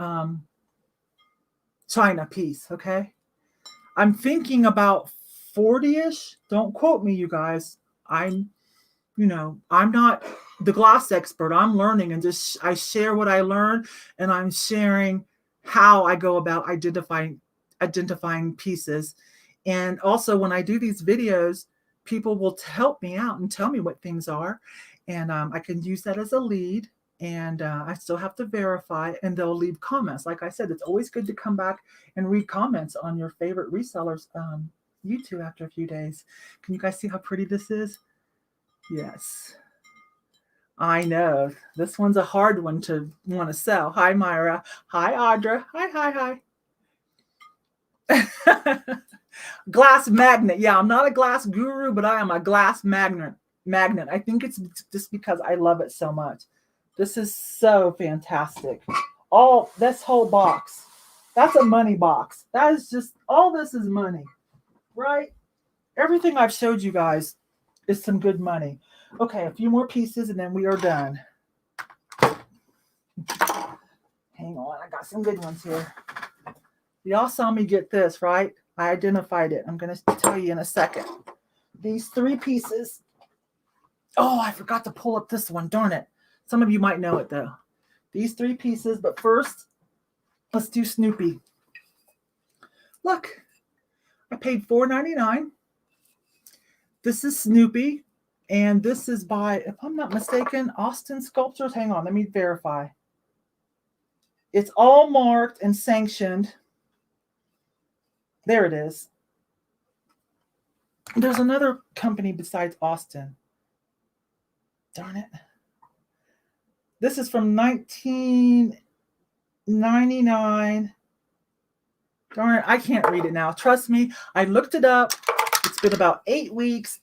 China piece, okay? I'm thinking about 40-ish. Don't quote me, you guys. I'm not the glass expert. I'm learning and just I share what I learn, and I'm sharing how I go about identifying pieces. And also when I do these videos, people will help me out and tell me what things are, and I can use that as a lead. And I still have to verify, and they'll leave comments. Like I said, it's always good to come back and read comments on your favorite resellers YouTube after a few days. Can you guys see how pretty this is? Yes. I know. This one's a hard one to want to sell. Hi, Myra. Hi, Audra. Hi. Glass magnet. Yeah, I'm not a glass guru, but I am a glass magnet. I think it's just because I love it so much. This is so fantastic. This whole box. That's a money box. That is just, all this is money, right? Everything I've showed you guys is some good money. Okay, a few more pieces and then we are done. Hang on, I got some good ones here. Y'all saw me get this, right? I identified it. I'm going to tell you in a second. These 3 pieces. Oh, I forgot to pull up this one. Darn it. Some of you might know it though. These 3 pieces, but first, let's do Snoopy. Look, I paid $4.99. This is Snoopy, and this is by, if I'm not mistaken, Austin Sculptures. Hang on, let me verify. It's all marked and sanctioned. There it is. There's another company besides Austin. Darn it. This is from 1999. Darn it, I can't read it now. Trust me, I looked it up. It's been about 8 weeks.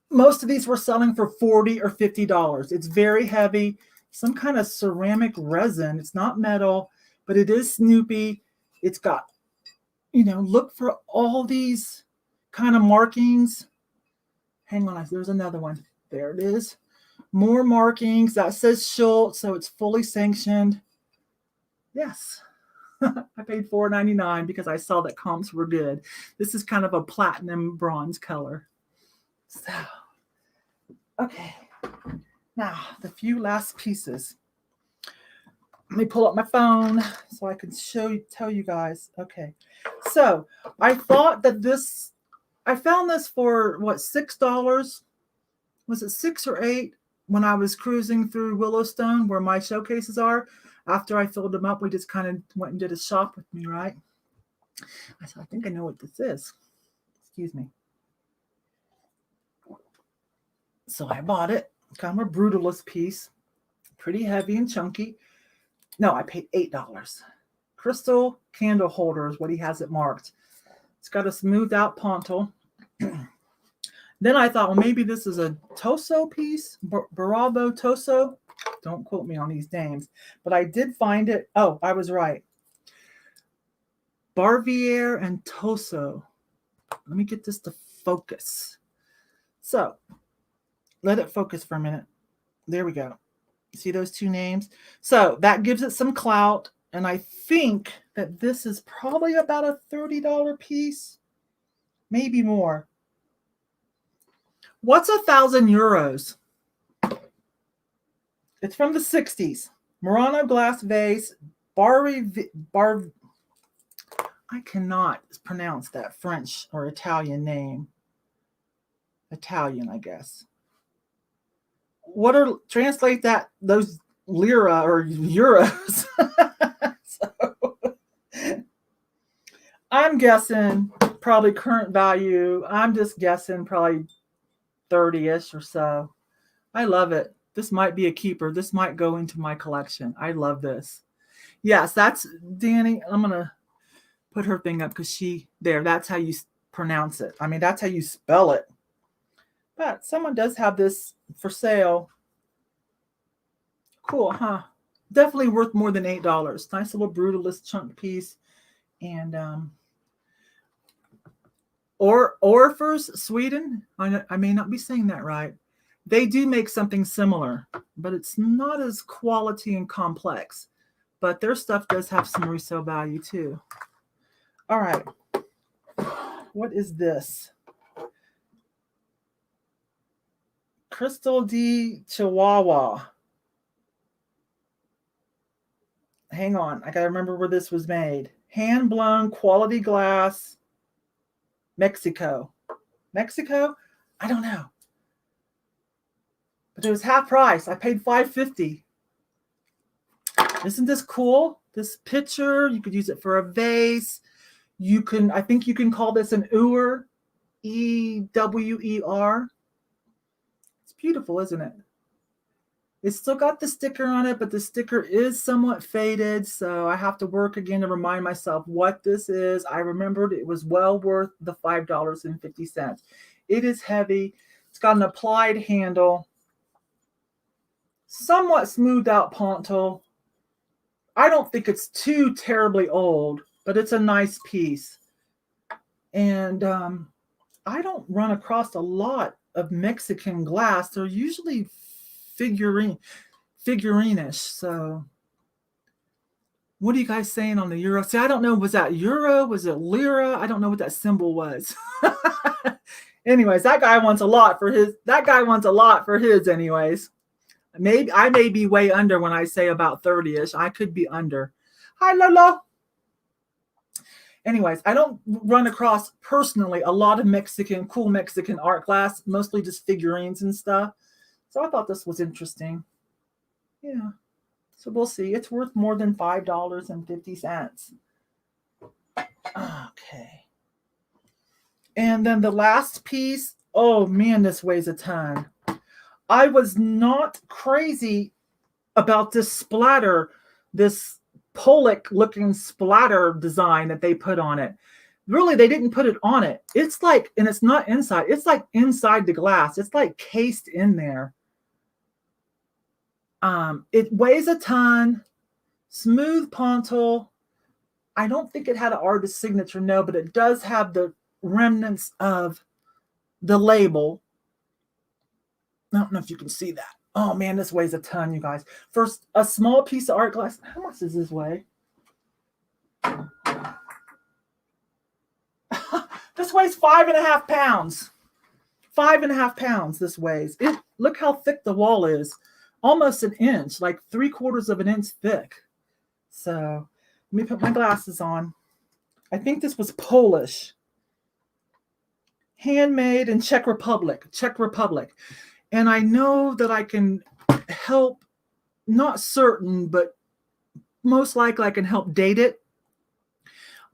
Most of these were selling for $40 or $50. It's very heavy. Some kind of ceramic resin. It's not metal, but it is Snoopy. It's got, look for all these kind of markings. Hang on, there's another one. There it is. More markings. That says Schultz, so it's fully sanctioned. Yes. I paid $4.99 because I saw that comps were good. This is kind of a platinum bronze color. So, okay. Now, the few last pieces. Let me pull up my phone so I can tell you guys. Okay. So, I thought that I found this for, $6? Was it $6 or $8? When I was cruising through Willowstone where my showcases are. After I filled them up, we just kind of went and did a shop with me, right? I said, I think I know what this is. Excuse me. So I bought it. Kind of a brutalist piece. Pretty heavy and chunky. No, I paid $8. Crystal candle holder is what he has it marked. It's got a smoothed out pontil. Then I thought, well, maybe this is a Toso piece. Barabo Toso. Don't quote me on these names. But I did find it. Oh, I was right. Barvier and Toso. Let me get this to focus. So let it focus for a minute. There we go. See those two names? So that gives it some clout. And I think that this is probably about a $30 piece, maybe more. What's 1,000 euros? It's from the 60s. Murano glass vase, I cannot pronounce that French or Italian name. Italian, I guess. Translate that, those lira or euros. So, I'm guessing probably current value. I'm just guessing probably 30-ish or so. I love it. This might be a keeper. This might go into my collection. I love this. Yes, that's Danny. I'm going to put her thing up because that's how you pronounce it. I mean, that's how you spell it. But someone does have this for sale. Cool, huh? Definitely worth more than $8. Nice little brutalist chunk piece. And Orfors, Sweden. I may not be saying that right. They do make something similar, but it's not as quality and complex. But their stuff does have some resale value too. All right. What is this? Crystal de Chihuahua. Hang on. I got to remember where this was made. Hand-blown quality glass. Mexico. Mexico? I don't know. But it was half price. I paid $5.50. Isn't this cool? This picture, you could use it for a vase. I think you can call this an ewer. E-W-E-R. It's beautiful, isn't it? It's still got the sticker on it, but the sticker is somewhat faded, so I have to work again to remind myself what this is. I remembered it was well worth the $5.50. It is heavy. It's got an applied handle. Somewhat smoothed out pontil. I don't think it's too terribly old, but it's a nice piece. And I don't run across a lot of Mexican glass. They're usually figurine-ish. So what are you guys saying on the euro? See, I don't know. Was that euro? Was it lira? I don't know what that symbol was. Anyways, that guy wants a lot for his anyways. Maybe I may be way under when I say about 30-ish. I could be under. Hi, Lolo. Anyways, I don't run across personally a lot of cool Mexican art glass, mostly just figurines and stuff. So I thought this was interesting. Yeah. So we'll see. It's worth more than $5.50. Okay. And then the last piece. Oh, man, this weighs a ton. I was not crazy about this splatter, this Pollock-looking splatter design that they put on it. Really, they didn't put it on it. It's like, and it's not inside. It's like inside the glass. It's like cased in there. It weighs a ton. Smooth pontil. I don't think it had an artist's signature, no, but it does have the remnants of the label. I don't know if you can see that. Oh, man, this weighs a ton, you guys. First, a small piece of art glass. How much does this weigh? This weighs 5.5 pounds. 5.5 pounds this weighs. Look how thick the wall is. Almost an inch, like 3/4 of an inch thick. So let me put my glasses on. I think this was Polish. Handmade in Czech Republic. And I know that I can help, not certain, but most likely I can help date it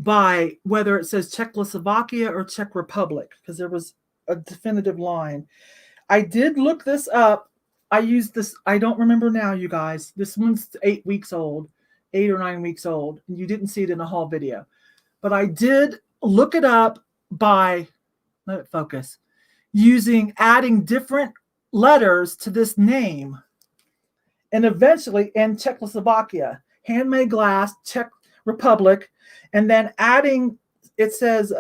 by whether it says Czechoslovakia or Czech Republic, because there was a definitive line. I did look this up. I used this. I don't remember now, you guys. This one's 8 weeks old, 8 or 9 weeks old. And you didn't see it in a haul video. But I did look it up by, let it focus, adding different letters to this name. And eventually, in Czechoslovakia, handmade glass, Czech Republic, and then adding, it says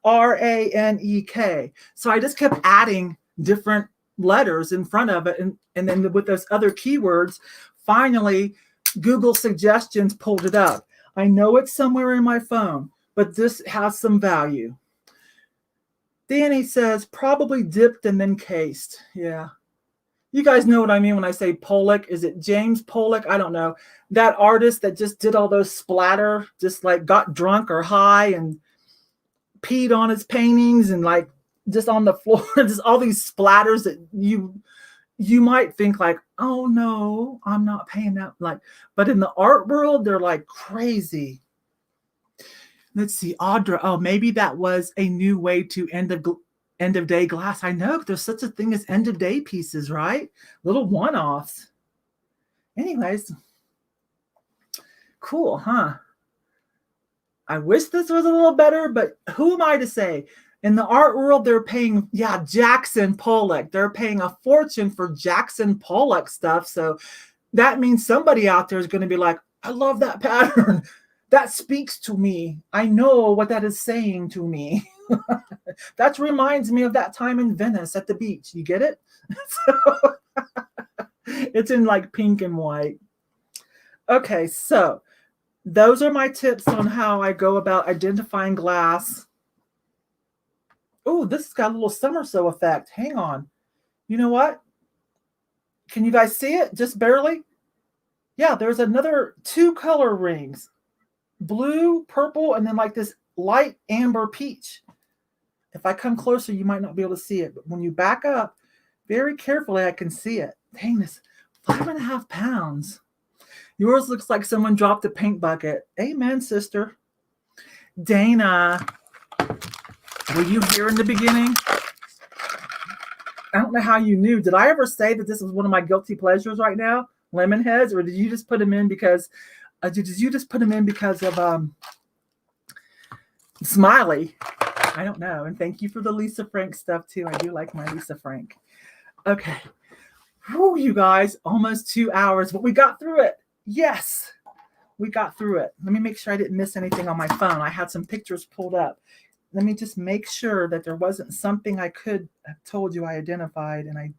RANEK. So I just kept adding different letters in front of it. And then with those other keywords, finally, Google suggestions pulled it up. I know it's somewhere in my phone, but this has some value. Danny says, probably dipped and then cased. Yeah. You guys know what I mean when I say Pollock. Is it James Pollock? I don't know. That artist that just did all those splatter, just like got drunk or high and peed on his paintings and like just on the floor, just all these splatters that you might think like, oh no, I'm not paying that. Like, but in the art world, they're like crazy. Let's see, Audra. Oh, maybe that was a new way to end of day glass. I know there's such a thing as end of day pieces, right? Little one-offs. Anyways, cool, huh? I wish this was a little better, but who am I to say? In the art world, they're paying, Jackson Pollock. They're paying a fortune for Jackson Pollock stuff. So that means somebody out there is going to be like, I love that pattern. That speaks to me. I know what that is saying to me. That reminds me of that time in Venice at the beach. You get it? So, it's in like pink and white. Okay, so those are my tips on how I go about identifying glass. Oh, this has got a little somersault effect. Hang on. You know what? Can you guys see it? Just barely? Yeah, there's another 2 color rings. Blue, purple, and then like this light amber peach. If I come closer, you might not be able to see it. But when you back up very carefully, I can see it. Dang, this 5.5 pounds. Yours looks like someone dropped a paint bucket. Amen, sister. Dana, were you here in the beginning? I don't know how you knew. Did I ever say that this was one of my guilty pleasures right now? Lemon heads? Or did you just put them in because of Smiley? I don't know. And thank you for the Lisa Frank stuff too. I do like my Lisa Frank. Okay. Whew, you guys, almost 2 hours, but we got through it. Yes, we got through it. Let me make sure I didn't miss anything on my phone. I had some pictures pulled up. Let me just make sure that there wasn't something I could have told you I identified and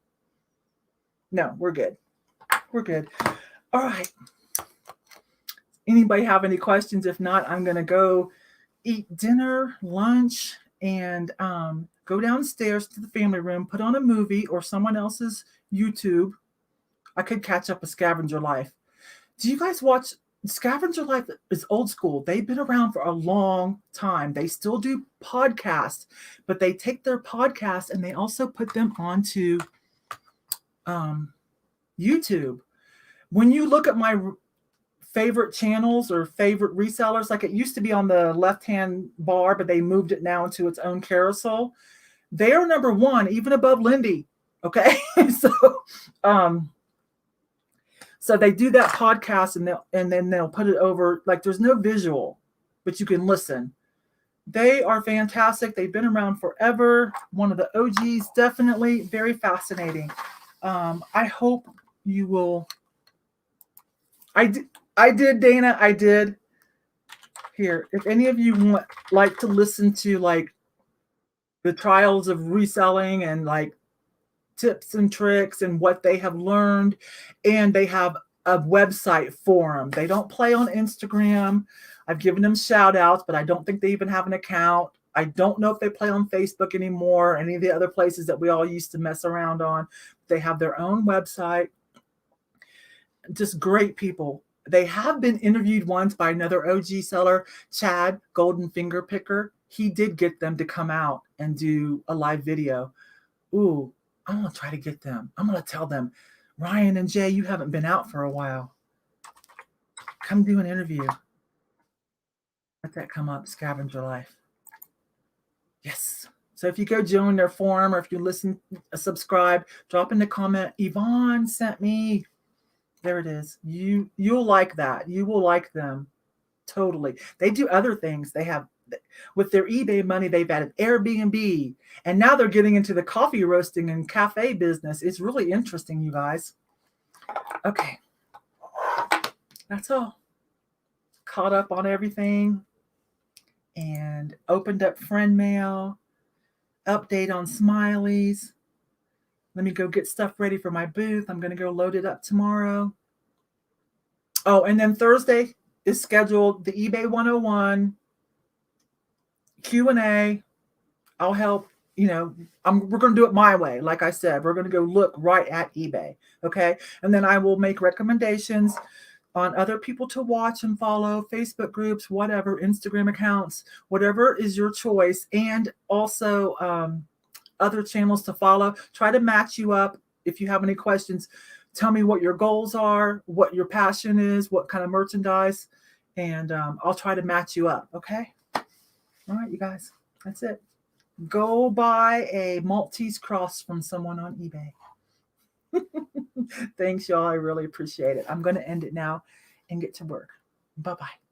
no, we're good. We're good. All right. Anybody have any questions? If not, I'm going to go eat dinner, lunch, and go downstairs to the family room, put on a movie or someone else's YouTube. I could catch up with Scavenger Life. Do you guys watch? Scavenger Life is old school. They've been around for a long time. They still do podcasts, but they take their podcasts and they also put them onto YouTube. When you look at my favorite channels or favorite resellers, like it used to be on the left-hand bar, but they moved it now into its own carousel. They are number 1, even above Lindy. Okay. So they do that podcast and then they'll put it over, like there's no visual, but you can listen. They are fantastic. They've been around forever. One of the OGs, definitely very fascinating. I hope you will. I did, Dana. I did. Here, if any of you like to listen to like the trials of reselling and like tips and tricks and what they have learned, and they have a website for them. They don't play on Instagram. I've given them shout outs, but I don't think they even have an account. I don't know if they play on Facebook anymore, any of the other places that we all used to mess around on. They have their own website. Just great people. They have been interviewed once by another OG seller, Chad, Golden Finger Picker. He did get them to come out and do a live video. Ooh, I'm going to try to get them. I'm going to tell them, Ryan and Jay, you haven't been out for a while. Come do an interview. Let that come up, Scavenger Life. Yes. So if you go join their forum or if you listen, subscribe, drop in the comment, Yvonne sent me. There it is. You'll like that. You will like them. Totally. They do other things. They have, with their eBay money, they've added Airbnb, and now they're getting into the coffee roasting and cafe business. It's really interesting, you guys. Okay. That's all. caught up on everything and opened up friend mail, update on smileys. Let me go get stuff ready for my booth. I'm going to go load it up tomorrow. Oh, and then Thursday is scheduled the eBay 101 Q&A. I'll help, we're going to do it my way. Like I said, we're going to go look right at eBay. Okay. And then I will make recommendations on other people to watch and follow, Facebook groups, whatever, Instagram accounts, whatever is your choice. And also other channels to follow. Try to match you up. If you have any questions, tell me what your goals are, what your passion is, what kind of merchandise, and I'll try to match you up. Okay. All right, you guys, that's it. Go buy a Maltese cross from someone on eBay. Thanks, y'all. I really appreciate it. I'm going to end it now and get to work. Bye-bye.